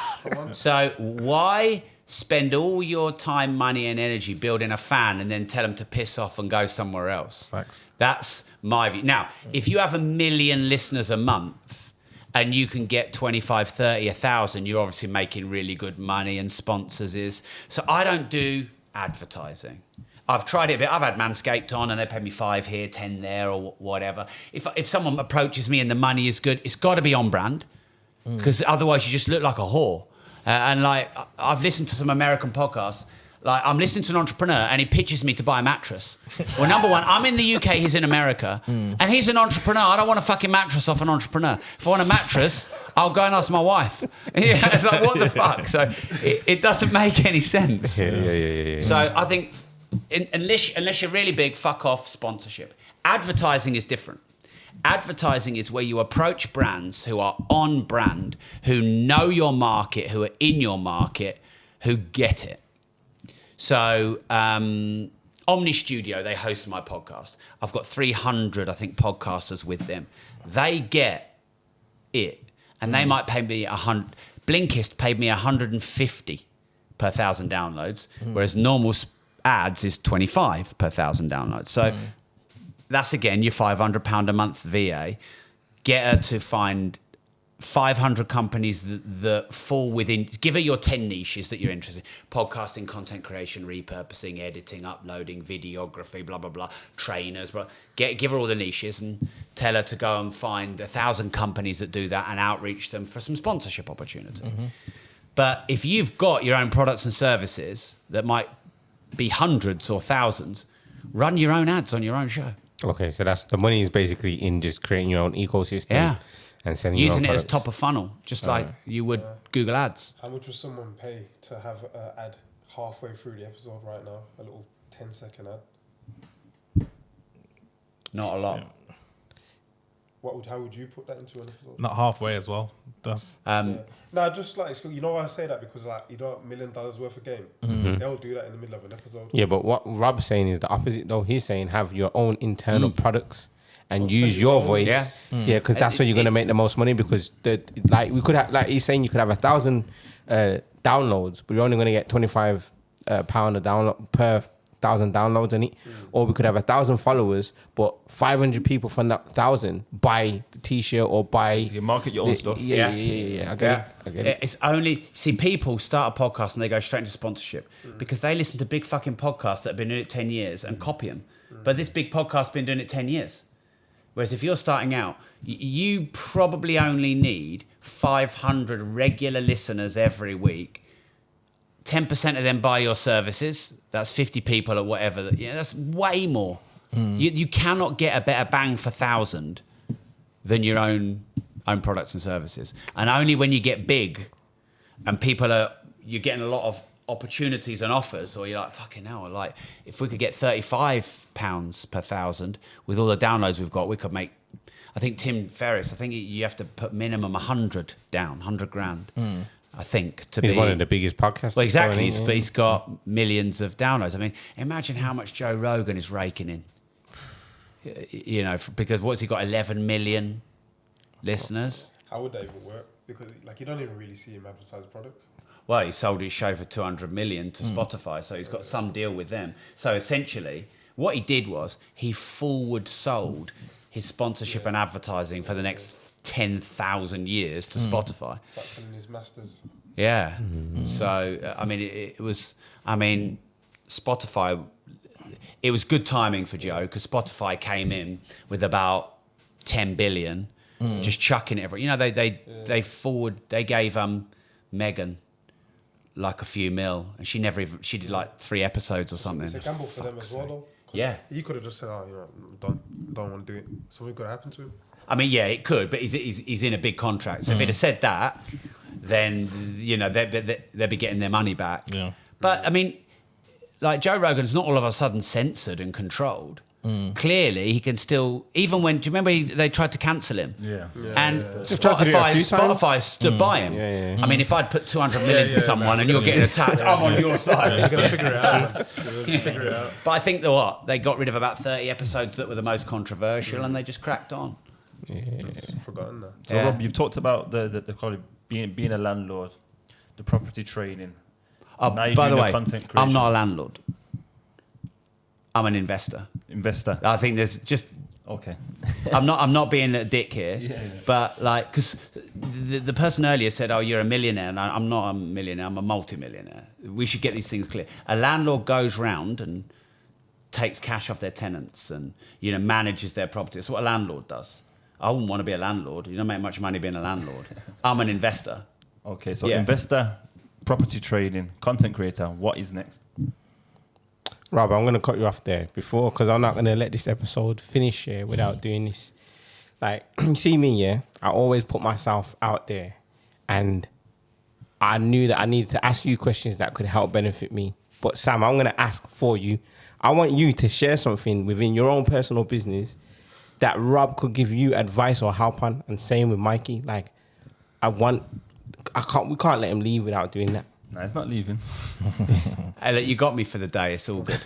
So why spend all your time, money, and energy building a fan and then tell them to piss off and go somewhere else? Facts. That's my view. Now, if you have 1 million listeners a month and you can get 25, 30, 1,000, you're obviously making really good money, and sponsors is. So I don't do advertising. I've tried it a bit. I've had Manscaped on and they pay me 5 here, 10 there or whatever. If someone approaches me and the money is good, it's got to be on brand, because otherwise you just look like a whore. And like, I've listened to some American podcasts. Like, I'm listening to an entrepreneur and he pitches me to buy a mattress. Well, number one, I'm in the UK, he's in America, and he's an entrepreneur. I don't want a fucking mattress off an entrepreneur. If I want a mattress, I'll go and ask my wife. Yeah, it's like, what the fuck? So it doesn't make any sense. Yeah. So I think unless you're really big, fuck off sponsorship. Advertising is different. Advertising is where you approach brands who are on brand, who know your market, who are in your market, who get it. So Omni Studio, they host my podcast. I've got 300, I think, podcasters with them. They get it. And they might pay me 100. Blinkist paid me 150 per 1,000 downloads, whereas normal ads is 25 per 1,000 downloads. So that's, again, your £500 a month VA. Get her to find 500 companies that fall within. Give her your 10 niches that you're interested in: podcasting, content creation, repurposing, editing, uploading, videography, blah blah blah, trainers. Give her all the niches and tell her to go and find 1,000 companies that do that and outreach them for some sponsorship opportunity. But if you've got your own products and services that might be hundreds or thousands, run your own ads on your own show. Okay, so that's the money is basically in just creating your own ecosystem. Yeah. And sending Using your own it as products. top of funnel, just like you would Google Ads. How much would someone pay to have an ad halfway through the episode right now? A little 10-second ad. Not a lot. Yeah. How would you put that into an episode? Not halfway as well. That's No, just like, you know why I say that? Because like, you know, $1 million worth of game. They'll do that in the middle of an episode. Yeah, but what Rob's saying is the opposite though. He's saying have your own internal products and use your voice. Yeah. Because that's where you're going to make the most money, because we could have, like he's saying, you could have 1,000 downloads, but you're only going to get £25 a download per 1,000 downloads in it. Or we could have 1,000 followers, but 500 people from that 1,000 buy the t-shirt or buy. So you market your own stuff. Yeah. I get it. It's only, see, people start a podcast and they go straight into sponsorship because they listen to big fucking podcasts that have been doing it 10 years and copy them. But this big podcast's been doing it 10 years. Whereas if you're starting out, you probably only need 500 regular listeners every week 10% of them buy your services. That's 50 people or whatever. That's way more. You cannot get a better bang for 1,000 than your own products and services. And only when you get big and you're getting a lot of opportunities and offers, or you're like, fucking hell, like if we could get £35 per 1,000 with all the downloads we've got, we could make, I think Tim Ferriss, I think you have to put minimum 100 down, 100 grand. I think He's one of the biggest podcasts. Well, exactly. But he's got millions of downloads. I mean, imagine how much Joe Rogan is raking in. Because what's he got? 11 million listeners. How would that even work? Because you don't even really see him advertise products. Well, he sold his show for 200 million to Spotify, so he's got some deal with them. So essentially, what he did was he forward sold his sponsorship and advertising for the next 10,000 years to Spotify. It's like selling his masters. Yeah. So, I mean, it was, Spotify, it was good timing for Joe because Spotify came in with about 10 billion, just chucking it every, they gave Megan like a few mil and she did like 3 episodes or something. It's a gamble for them as well though. Yeah. He could have just said, don't want to do it. Something could happen to him. I mean, yeah, it could, but he's in a big contract. So if he'd have said that, then, they'd be getting their money back. Yeah. But, I mean, like Joe Rogan's not all of a sudden censored and controlled. Clearly, he can still, even when, do you remember they tried to cancel him? Yeah. And Spotify stood by him. Yeah. I mean, if I'd put 200 million to someone and you're getting attacked, I'm on your side. He's going to figure it out. But I think they got rid of about 30 episodes that were the most controversial and they just cracked on. It's forgotten now. So Rob, you've talked about the kind of being a landlord, the property training. By the way, I'm not a landlord. I'm an investor. I think there's just okay. I'm not being a dick here, but because the person earlier said, "Oh, you're a millionaire," and I'm not a millionaire. I'm a multi-millionaire. We should get these things clear. A landlord goes round and takes cash off their tenants and manages their property. That's what a landlord does. I wouldn't want to be a landlord. You don't make much money being a landlord. I'm an investor. Okay, so investor, property trading, content creator. What is next? Rob, I'm going to cut you off there because I'm not going to let this episode finish here without doing this. Like, you see me, I always put myself out there and I knew that I needed to ask you questions that could help benefit me. But Sam, I'm going to ask for you. I want you to share something within your own personal business that Rob could give you advice or help on, and same with Mikey. Like, we can't let him leave without doing that. No, he's not leaving. Hey, look, you got me for the day. It's all good.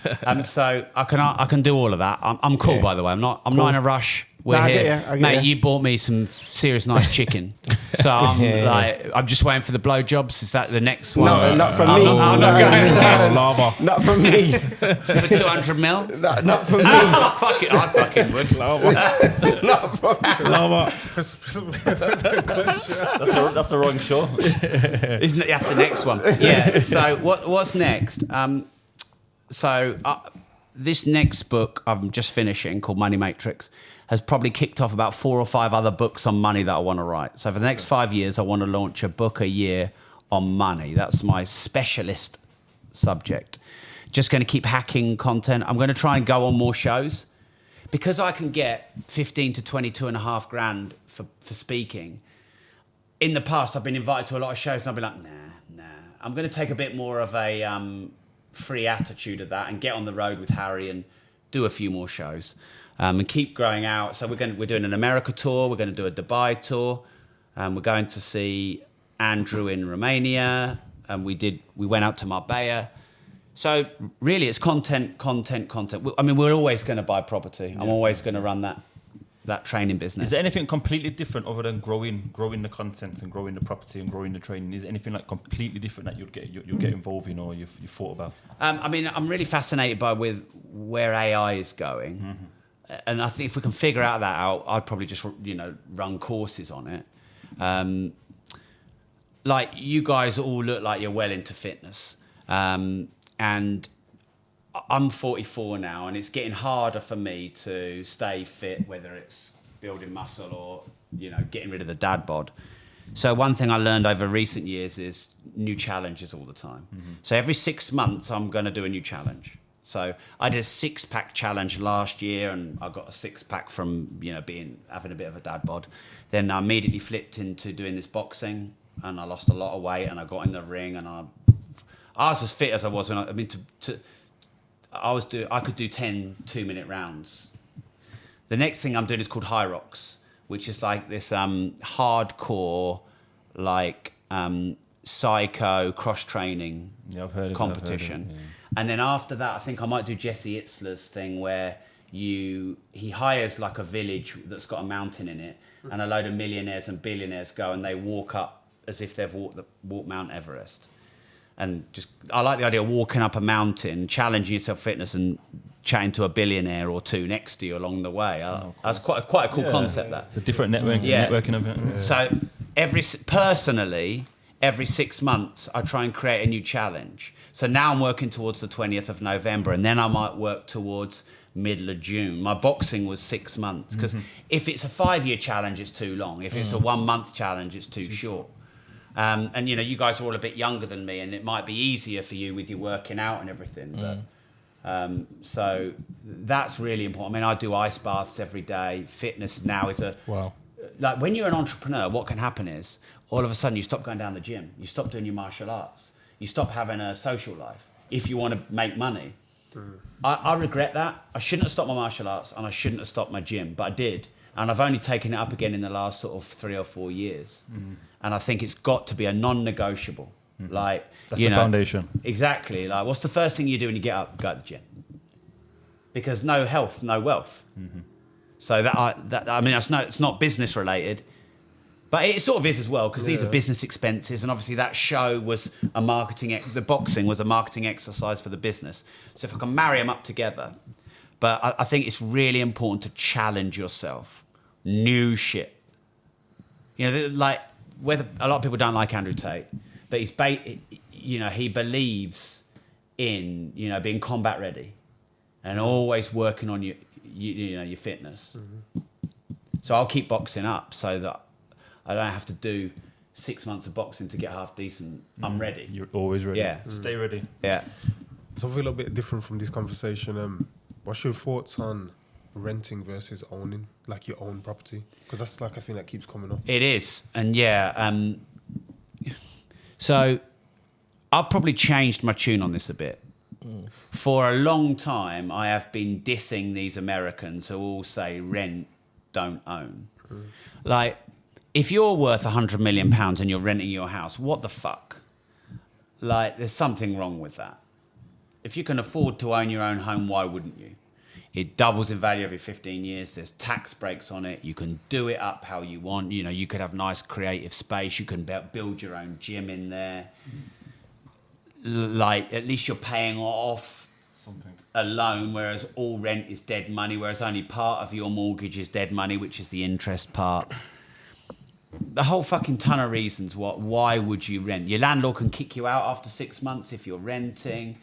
So I can do all of that. I'm cool, by the way. I'm not in a rush. We're here, mate. You bought me some serious nice chicken, so I'm just waiting for the blowjobs. Is that the next one? No, not from me. I'm not going. Not from me. For 200 mil? Not from me. I fucking would. Not from me. That's the wrong show. That's the next one. Yeah. So what's next? This next book I'm just finishing called Money Matrix has probably kicked off about 4 or 5 other books on money that I want to write. So for the next 5 years, I want to launch a book a year on money. That's my specialist subject. Just going to keep hacking content. I'm going to try and go on more shows because I can get 15 to 22.5 grand for speaking. In the past, I've been invited to a lot of shows and I've been like, nah. I'm going to take a bit more of a free attitude of that and get on the road with Harry and do a few more shows. And keep growing out. So we're doing an America tour. We're going to do a Dubai tour. We're going to see Andrew in Romania. And we went out to Marbella. So really, it's content. I mean, we're always going to buy property. I'm always going to run that training business. Is there anything completely different other than growing the content and growing the property and growing the training? Is there anything like completely different that you'll get involved in or you've thought about? I mean, I'm really fascinated with where AI is going. Mm-hmm. And I think if we can figure that out, I'd probably just, run courses on it. Like you guys all look like you're well into fitness. And I'm 44 now and it's getting harder for me to stay fit, whether it's building muscle or, getting rid of the dad bod. So one thing I learned over recent years is new challenges all the time. So every 6 months, I'm going to do a new challenge. So I did a 6-pack challenge last year, and I got a 6-pack from having a bit of a dad bod. Then I immediately flipped into doing this boxing, and I lost a lot of weight, and I got in the ring, and I was as fit as I was when I could do 10 2-minute rounds. The next thing I'm doing is called High Rocks, which is like this hardcore, psycho cross training competition. And then after that, I think I might do Jesse Itzler's thing where he hires like a village that's got a mountain in it, and a load of millionaires and billionaires go and they walk up as if they've walked Mount Everest. And I like the idea of walking up a mountain, challenging yourself fitness, and chatting to a billionaire or two next to you along the way. That's quite a cool concept. That it's a different networking event. So every 6 months, I try and create a new challenge. So now I'm working towards the 20th of November, and then I might work towards middle of June. My boxing was 6 months, because if it's a 5-year challenge, it's too long. If it's a 1-month challenge, it's too short. And you guys are all a bit younger than me, and it might be easier for you with your working out and everything. But so that's really important. I mean, I do ice baths every day. Fitness now is like when you're an entrepreneur, what can happen is all of a sudden you stop going down the gym, you stop doing your martial arts, you stop having a social life if you want to make money. I regret that. I shouldn't have stopped my martial arts, and I shouldn't have stopped my gym, but I did. And I've only taken it up again in the last sort of 3 or 4 years. And I think it's got to be a non-negotiable. Like, that's the foundation. Exactly. Like, what's the first thing you do when you get up? Go to the gym. Because no health, no wealth. So it's not business related, but it sort of is as well, because these are business expenses, and obviously that show was the boxing was a marketing exercise for the business. So if I can marry them up together, but I think it's really important to challenge yourself. New shit. Like whether a lot of people don't like Andrew Tate, but he believes in being combat ready and always working on your fitness. So I'll keep boxing up so that I don't have to do 6 months of boxing to get half decent. I'm ready. You're always ready. Yeah. Stay ready. Yeah. Something a little bit different from this conversation. What's your thoughts on renting versus owning, like your own property? Because that's like a thing that keeps coming up. It is. And so I've probably changed my tune on this a bit. For a long time, I have been dissing these Americans who all say rent, don't own. Like, if you're worth £100 million and you're renting your house, what the fuck? Like, there's something wrong with that. If you can afford to own your own home, why wouldn't you? It doubles in value every 15 years. There's tax breaks on it. You can do it up how you want. You could have nice creative space. You can build your own gym in there. Like, at least you're paying off something, a loan, whereas all rent is dead money, whereas only part of your mortgage is dead money, which is the interest part. The whole fucking ton of reasons why would you rent? Your landlord can kick you out after 6 months if you're renting.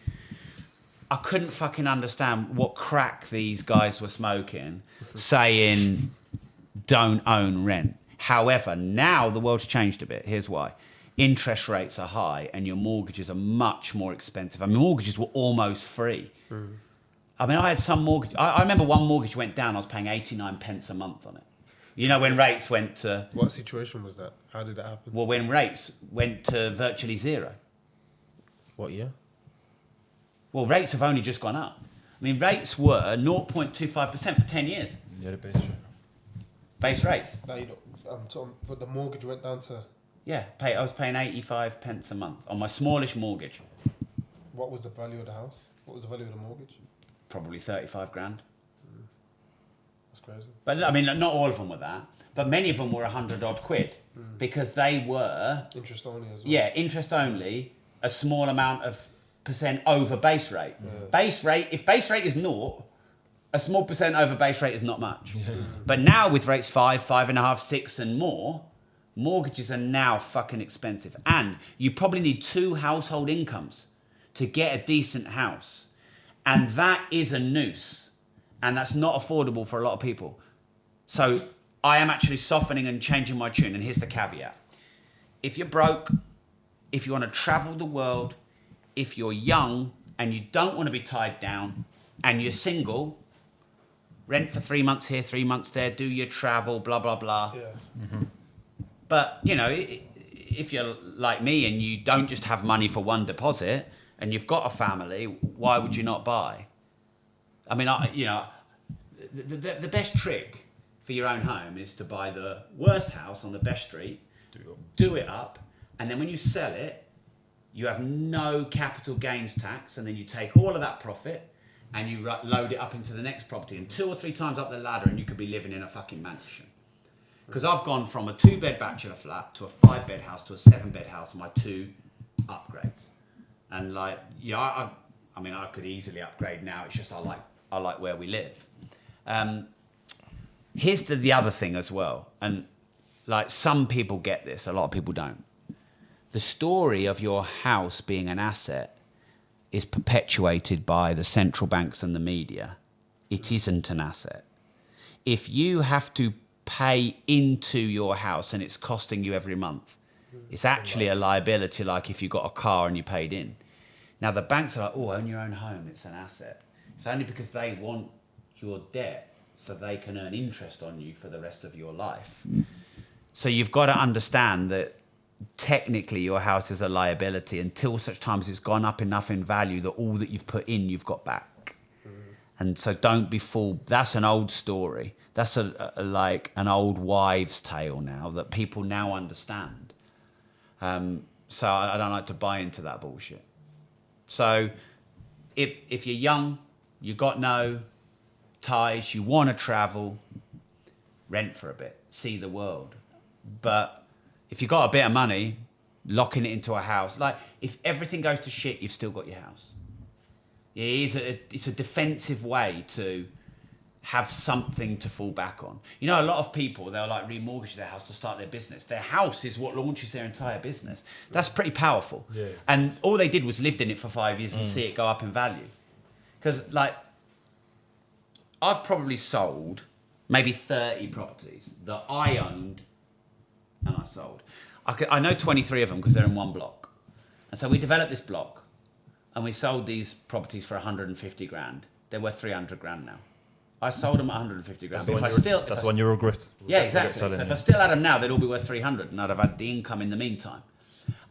I couldn't fucking understand what crack these guys were smoking, saying don't own rent. However, now the world's changed a bit. Here's why. Interest rates are high and your mortgages are much more expensive. I mean, mortgages were almost free. I mean, I had some mortgage. I remember one mortgage went down. I was paying 89 pence a month on it. When rates went to... What situation was that? How did that happen? Well, when rates went to virtually zero. What year? Well, rates have only just gone up. I mean, rates were 0.25% for 10 years. Yeah, the base rate. Base rates. No, but the mortgage went down to... Yeah, I was paying 85 pence a month on my smallish mortgage. What was the value of the house? What was the value of the mortgage? Probably 35 grand. That's crazy. But I mean, not all of them were that, but many of them were 100 odd quid because they were... Interest only as well. Yeah, interest only, a small amount of percent over base rate. Yeah. If base rate is 0, a small percent over base rate is not much. Yeah. But now with rates 5, 5.5, 6 and more, mortgages are now fucking expensive. And you probably need 2 household incomes to get a decent house. And that is a noose. And that's not affordable for a lot of people. So I am actually softening and changing my tune. And here's the caveat. if you're broke, if you want to travel the world, if you're young and you don't want to be tied down and you're single, rent for 3 months here, 3 months there, do your travel, blah, blah, blah. Yeah. But, you know, if you're like me and you don't just have money for one deposit and you've got a family, why would you not buy? I mean, the best trick for your own home is to buy the worst house on the best street, do it up, and then when you sell it, you have no capital gains tax, and then you take all of that profit and you load it up into the next property, and 2 or 3 times up the ladder and you could be living in a fucking mansion. Because I've gone from a 2-bed bachelor flat to a 5-bed house to a 7-bed house on my 2 upgrades. And like, yeah, I mean, I could easily upgrade now. It's just I like where we live. Here's the other thing as well. And like some people get this, a lot of people don't. The story of your house being an asset is perpetuated by the central banks and the media. It isn't an asset. If you have to pay into your house and it's costing you every month, it's actually a liability, like if you got a car and you paid in. Now the banks are like, oh, own your own home, it's an asset. It's only because they want your debt so they can earn interest on you for the rest of your life. So you've got to understand that technically your house is a liability until such times it's gone up enough in value that all that you've put in, you've got back. And so don't be fooled. That's an old story. That's like an old wives' tale now that people now understand. So I don't like to buy into that bullshit. So if you're young, you've got no ties, you want to travel, rent for a bit, see the world. But if you've got a bit of money, locking it into a house, like if everything goes to shit, you've still got your house. It's a defensive way to have something to fall back on. You know, a lot of people, they'll like remortgage their house to start their business. Their house is what launches their entire business. That's pretty powerful. Yeah. And all they did was lived in it for 5 years and see it go up in value. Because like, I've probably sold maybe 30 properties that I owned and I sold. I know 23 of them because they're in one block. And so we developed this block and we sold these properties for 150 grand. They're worth 300 grand now. I sold them at 150 grand. That's the one you regret. Yeah, exactly. So if I still had them now, they'd all be worth 300 and I'd have had the income in the meantime.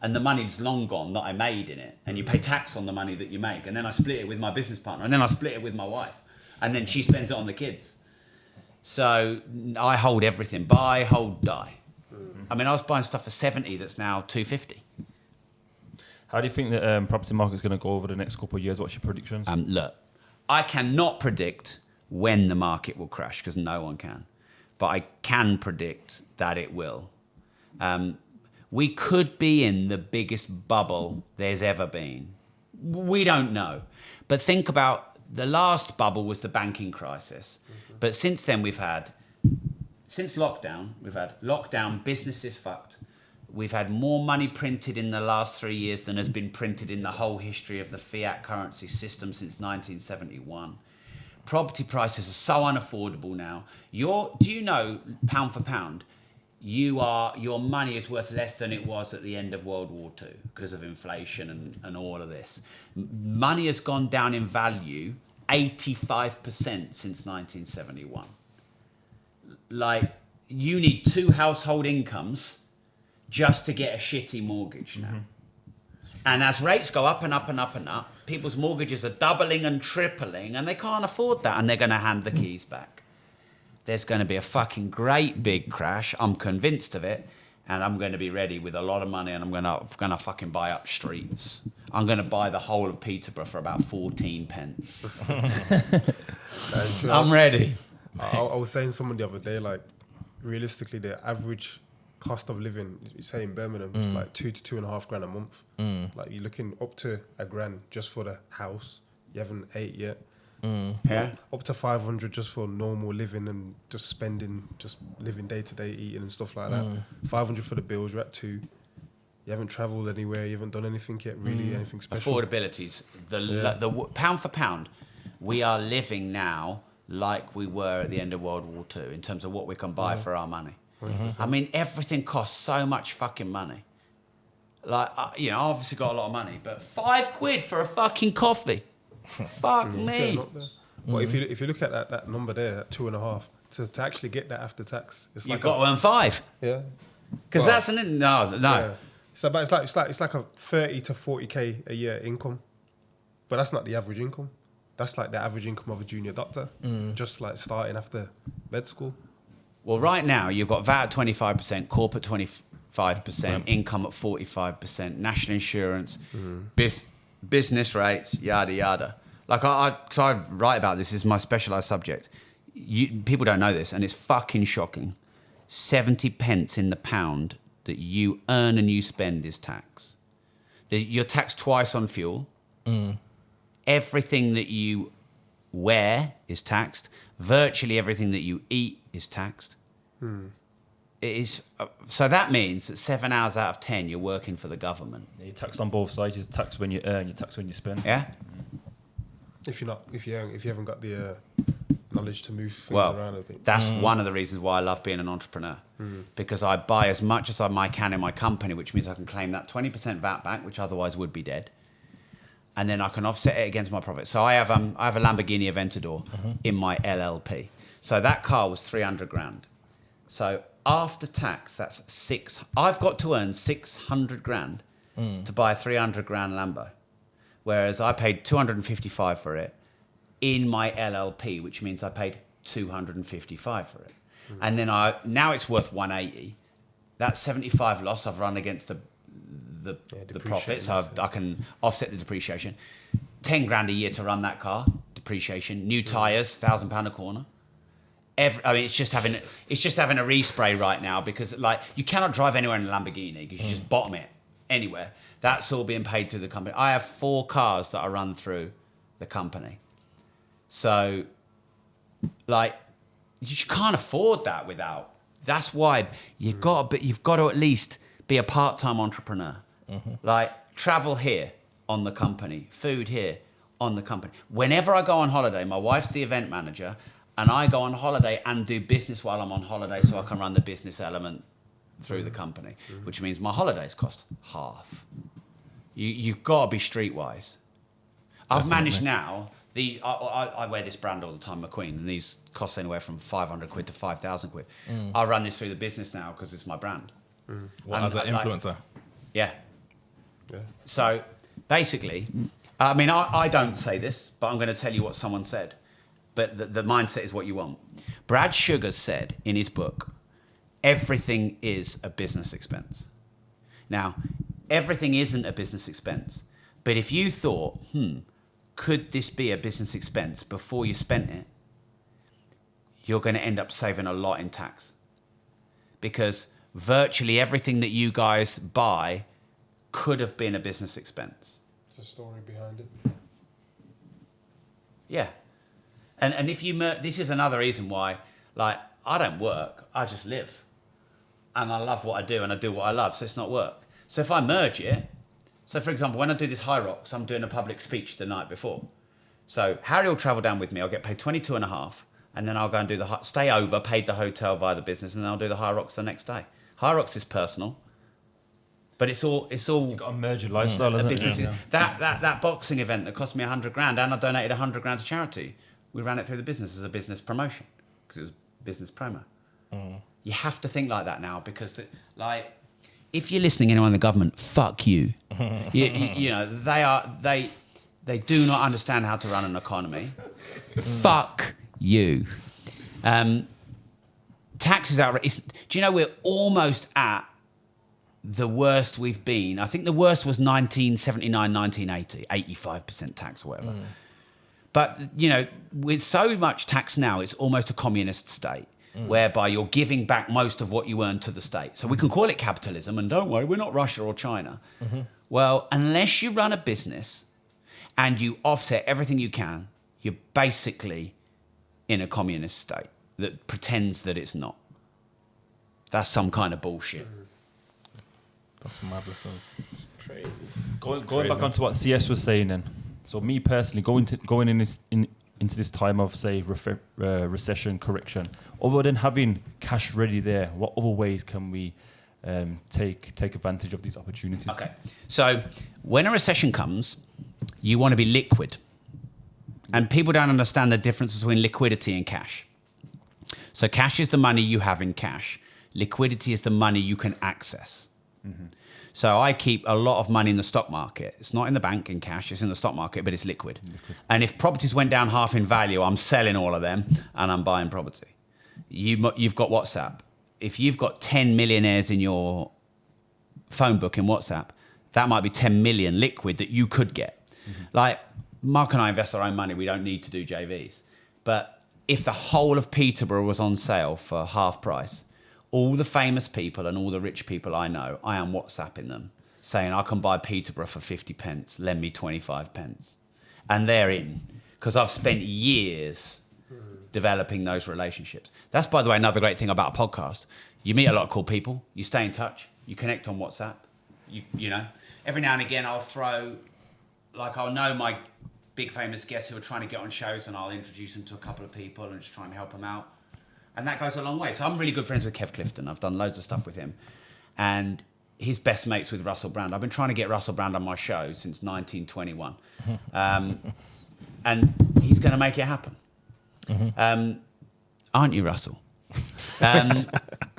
And the money's long gone that I made in it. And you pay tax on the money that you make. And then I split it with my business partner. And then I split it with my wife. And then she spends it on the kids. So I hold everything. Buy, hold, die. I mean, I was buying stuff for 70 that's now 250. How do you think the property market is going to go over the next couple of years? What's your predictions? Look, I cannot predict when the market will crash because no one can. But I can predict that it will. We could be in the biggest bubble there's ever been. We don't know. But think about the last bubble was the banking crisis. But since then since lockdown, we've had lockdown, businesses fucked. We've had more money printed in the last 3 years than has been printed in the whole history of the fiat currency system since 1971. Property prices are so unaffordable now. Do you know, pound for pound, your money is worth less than it was at the end of World War II because of inflation and all of this. Money has gone down in value 85% since 1971. Like, you need 2 household incomes just to get a shitty mortgage now. And as rates go up and up and up and up, people's mortgages are doubling and tripling and they can't afford that and they're going to hand the keys back. There's going to be a fucking great big crash. I'm convinced of it. And I'm going to be ready with a lot of money and I'm going to fucking buy up streets. I'm going to buy the whole of Peterborough for about 14 pence. I'm ready. I was saying to someone the other day, like, realistically, the average cost of living, say in Birmingham, is like 2 to 2.5 grand a month. Like, you're looking up to £1 grand just for the house. You haven't ate yet. Yeah. Up to 500 just for normal living and just spending, just living day to day, eating and stuff like that. 500 for the bills. You're at 2. You haven't travelled anywhere. You haven't done anything yet, really, anything special. Affordabilities, the pound for pound, we are living now like we were at the end of World War II in terms of what we can buy for our money. I mean, everything costs so much fucking money. Like, you know, I obviously got a lot of money, but £5 for a fucking coffee. Fuck It's me. getting up there. But if you look at that number there, that 2.5, to actually get that after tax, it's You've like got to earn 5. yeah. Because Well, that's no. Yeah. It's like a 30 to 40k a year income, but that's not the average income. That's like the average income of a junior doctor, just like starting after med school. Well, right now, you've got VAT at 25%, corporate 25%, income at 45%, national insurance, business rates, yada, yada. Like, because I write about this is my specialised subject. People don't know this, and it's fucking shocking. 70 pence in the pound that you earn and you spend is tax. You're taxed twice on fuel. Everything that you wear is taxed. Virtually everything that you eat is taxed. It is, so that means that 7 hours out of 10 you're working for the government. You're taxed on both sides. You're taxed when you earn. You're taxed when you spend. Yeah. If you haven't got the knowledge to move things Well, around a bit. that's one of the reasons why I love being an entrepreneur, because I buy as much as I can in my company, which means I can claim that 20% VAT back, which otherwise would be dead, and then I can offset it against my profit. So I have a Lamborghini Aventador in my LLP. So that car was 300 grand. So after tax, that's I've got to earn 600 grand to buy a 300 grand Lambo, whereas I paid 255 for it in my LLP, which means I paid 255 for it. And then now it's worth 180. That 75 loss I've run against the profit, so I can offset the depreciation. 10 grand a year to run that car, depreciation. New tyres, £1,000 a corner. It's just having a respray right now, because like you cannot drive anywhere in a Lamborghini because you just bottom it anywhere. That's all being paid through the company. I have 4 cars that I run through the company. So, like, you can't afford that without. That's why you've got to at least be a part-time entrepreneur. Like, travel here on the company, food here on the company. Whenever I go on holiday, my wife's the event manager, and I go on holiday and do business while I'm on holiday, so I can run the business element through the company, which means my holidays cost half. You've got to be streetwise. I've managed now. I wear this brand all the time, McQueen, and these cost anywhere from 500 quid to 5,000 quid. I run this through the business now because it's my brand. As an influencer? Yeah. So basically, I mean, I don't say this, but I'm going to tell you what someone said. But the mindset is what you want. Brad Sugar said in his book, everything is a business expense. Now, everything isn't a business expense. But if you thought, could this be a business expense before you spent it, you're going to end up saving a lot in tax. Because virtually everything that you guys buy could have been a business expense. There's a story behind it. Yeah. And if you this is another reason why, like, I don't work, I just live. And I love what I do, and I do what I love, so it's not work. So if I merge it, so for example, when I do this High Rocks, I'm doing a public speech the night before. So Harry will travel down with me, I'll get paid 22.5, and then I'll go and do stay over, paid the hotel via the business, and then I'll do the High Rocks the next day. High Rocks is personal, but it's all You've got to merge your lifestyle, isn't it? Yeah. That boxing event that cost me 100 grand, and I donated 100 grand to charity. We ran it through the business as a business promotion because it was business promo. You have to think like that now, because if you're listening, anyone in the government, fuck you. you know, they do not understand how to run an economy. Fuck you. Taxes outrageous. Do you know we're almost at the worst we've been? I think the worst was 1979, 1980, 85% tax or whatever. But, you know, with so much tax now, it's almost a communist state, whereby you're giving back most of what you earn to the state. So we can call it capitalism, and don't worry, we're not Russia or China. Well, unless you run a business and you offset everything you can, you're basically in a communist state that pretends that it's not. That's some kind of bullshit. That's madness. Crazy. Going back onto what CS was saying then. So me personally, going into this time of, say, recession, correction, other than having cash ready there, what other ways can we take advantage of these opportunities. Okay. So when a recession comes, you want to be liquid. And people don't understand the difference between liquidity and cash. So cash is the money you have in cash. Liquidity is the money you can access. Mm-hmm. So I keep a lot of money in the stock market. It's not in the bank in cash, it's in the stock market, but it's liquid. And if properties went down half in value, I'm selling all of them and I'm buying property. You've got WhatsApp. If you've got 10 millionaires in your phone book in WhatsApp, that might be 10 million liquid that you could get. Mm-hmm. Like, Mark and I invest our own money. We don't need to do JVs. But if the whole of Peterborough was on sale for half price, all the famous people and all the rich people I know, I am WhatsApping them, saying, I can buy Peterborough for 50 pence, lend me 25 pence. And they're in, because I've spent years developing those relationships. That's, by the way, another great thing about a podcast. You meet a lot of cool people, you stay in touch, you connect on WhatsApp. You know, every now and again I'll know my big famous guests who are trying to get on shows, and I'll introduce them to a couple of people and just try and help them out. And that goes a long way. So I'm really good friends with Kev Clifton. I've done loads of stuff with him. And his best mates with Russell Brand. I've been trying to get Russell Brand on my show since 1921. And he's going to make it happen. Mm-hmm. Aren't you, Russell?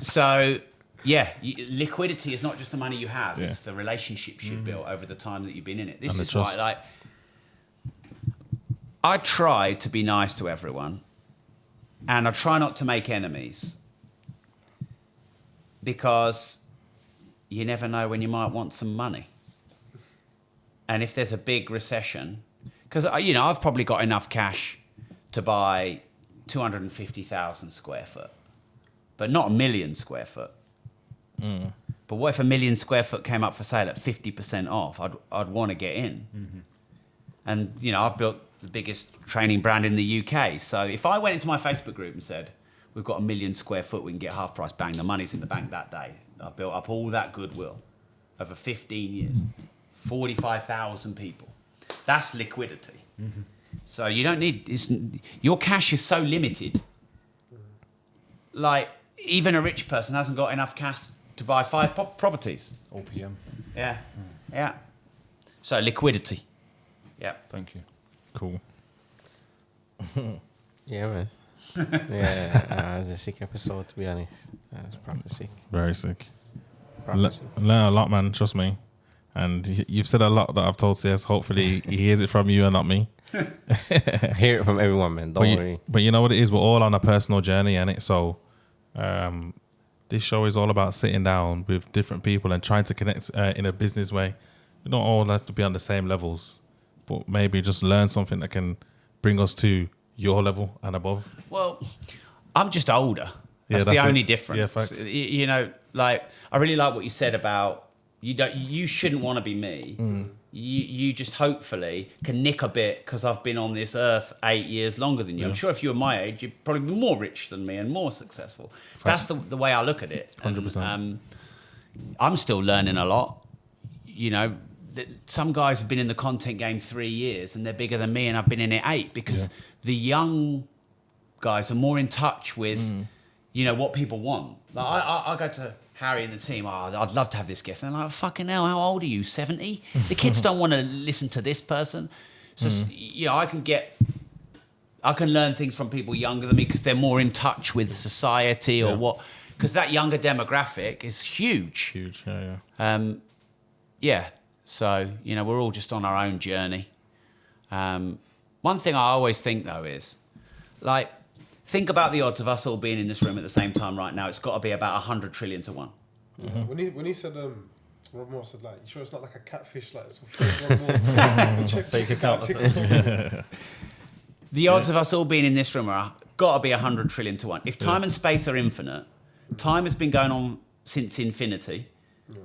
So, yeah, liquidity is not just the money you have. Yeah. It's the relationships you've built over the time that you've been in it. This is why, like, I try to be nice to everyone. And I try not to make enemies, because you never know when you might want some money. And if there's a big recession, because, you know, I've probably got enough cash to buy 250,000 square foot, but not 1 million square foot. Mm. But what if 1 million square foot came up for sale at 50% off? I'd want to get in. Mm-hmm. And, you know, I've built the biggest training brand in the UK. So if I went into my Facebook group and said, we've got 1 million square foot, we can get half price, bang, the money's in the bank that day. I built up all that goodwill over 15 years, 45,000 people. That's liquidity. Mm-hmm. So you don't need, your cash is so limited. Like, even a rich person hasn't got enough cash to buy 5 properties. OPM. Yeah, yeah. So liquidity. Yeah. Thank you. Cool. Yeah, man. Yeah, it was a sick episode, to be honest. It was proper sick. Very sick. Sick. Learn a lot, man. Trust me. And you've said a lot that I've told CS. Hopefully he hears it from you and not me. I hear it from everyone, man. Don't worry. But you know what it is? We're all on a personal journey, innit? So this show is all about sitting down with different people and trying to connect in a business way. We don't all have to be on the same levels, but maybe just learn something that can bring us to your level and above. Well, I'm just older. That's the only difference. Yeah, facts. You know, like, I really like what you said about you shouldn't want to be me. Mm. You just hopefully can nick a bit because I've been on this earth 8 years longer than you. Yeah. I'm sure if you were my age, you'd probably be more rich than me and more successful. That's the way I look at it. 100%. And, I'm still learning a lot. You know, some guys have been in the content game 3 years and they're bigger than me, and I've been in it 8 because the young guys are more in touch with, you know, what people want. Like I go to Harry and the team, I'd love to have this guest. And I'm like, fucking hell, how old are you, 70? The kids don't want to listen to this person. So, you know, I can learn things from people younger than me because they're more in touch with society or what. Because that younger demographic is huge. Huge, yeah. Yeah. So, you know, we're all just on our own journey. One thing I always think, though, is, like, think about the odds of us all being in this room at the same time right now. It's got to be about 100 trillion to 1. Yeah. When he said, Rob Moore said, like, you sure it's not like a catfish, like, some fake Rob Moore? Fake account. The odds of us all being in this room are got to be 100 trillion to 1. If time and space are infinite, time has been going on since infinity. Yeah.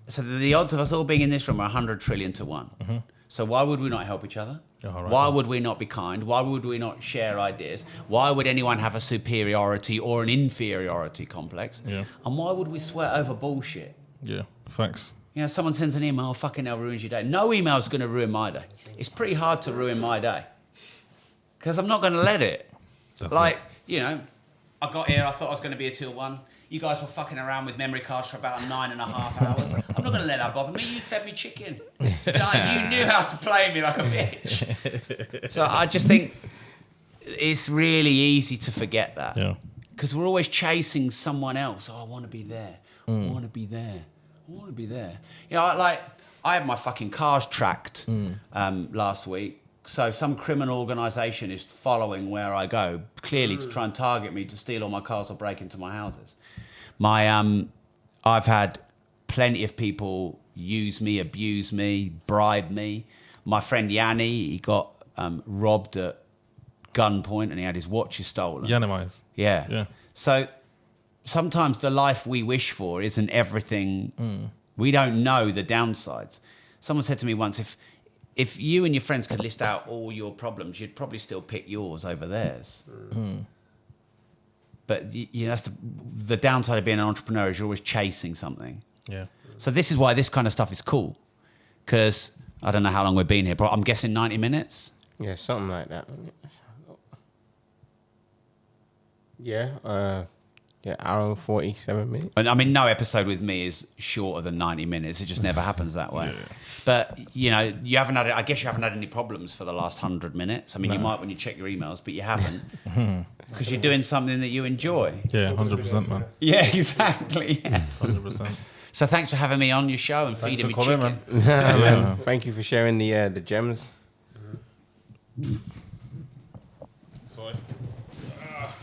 So the odds of us all being in this room are 100 trillion to 1. Mm-hmm. So why would we not help each other? Why would we not be kind? Why would we not share ideas? Why would anyone have a superiority or an inferiority complex? Yeah. And why would we sweat over bullshit? Yeah, thanks. You know, someone sends an email, fucking hell, ruins your day. No email's going to ruin my day. It's pretty hard to ruin my day because I'm not going to let it. You know, I got here, I thought I was going to be a till 1. You guys were fucking around with memory cards for about 9.5 hours. I'm not going to let that bother me. You fed me chicken. You knew how to play me like a bitch. So I just think it's really easy to forget that. Yeah. Because we're always chasing someone else. Oh, I want to be there. I want to be there. I want to be there. You know, I had my fucking cars tracked last week. So some criminal organisation is following where I go, clearly to try and target me to steal all my cars or break into my houses. I've had plenty of people use me, abuse me, bribe me. My friend Yanni, he got robbed at gunpoint and he had his watches stolen. Yanni. Yeah. So sometimes the life we wish for isn't everything. We don't know the downsides. Someone said to me once, if you and your friends could list out all your problems, you'd probably still pick yours over theirs. But you know, that's the downside of being an entrepreneur is you're always chasing something. Yeah. So this is why this kind of stuff is cool. Because I don't know how long we've been here, but I'm guessing 90 minutes. Yeah, something like that. Yeah, hour and 47 minutes. And I mean, no episode with me is shorter than 90 minutes. It just never happens that way. Yeah. But, you know, I guess you haven't had any problems for the last 100 minutes. I mean, you might when you check your emails, but you haven't. Because you're doing something that you enjoy. Yeah, 100%, man. Yeah, exactly. Yeah. 100%. So thanks for having me on your show and feeding me chicken. Man. Thank you for sharing the gems.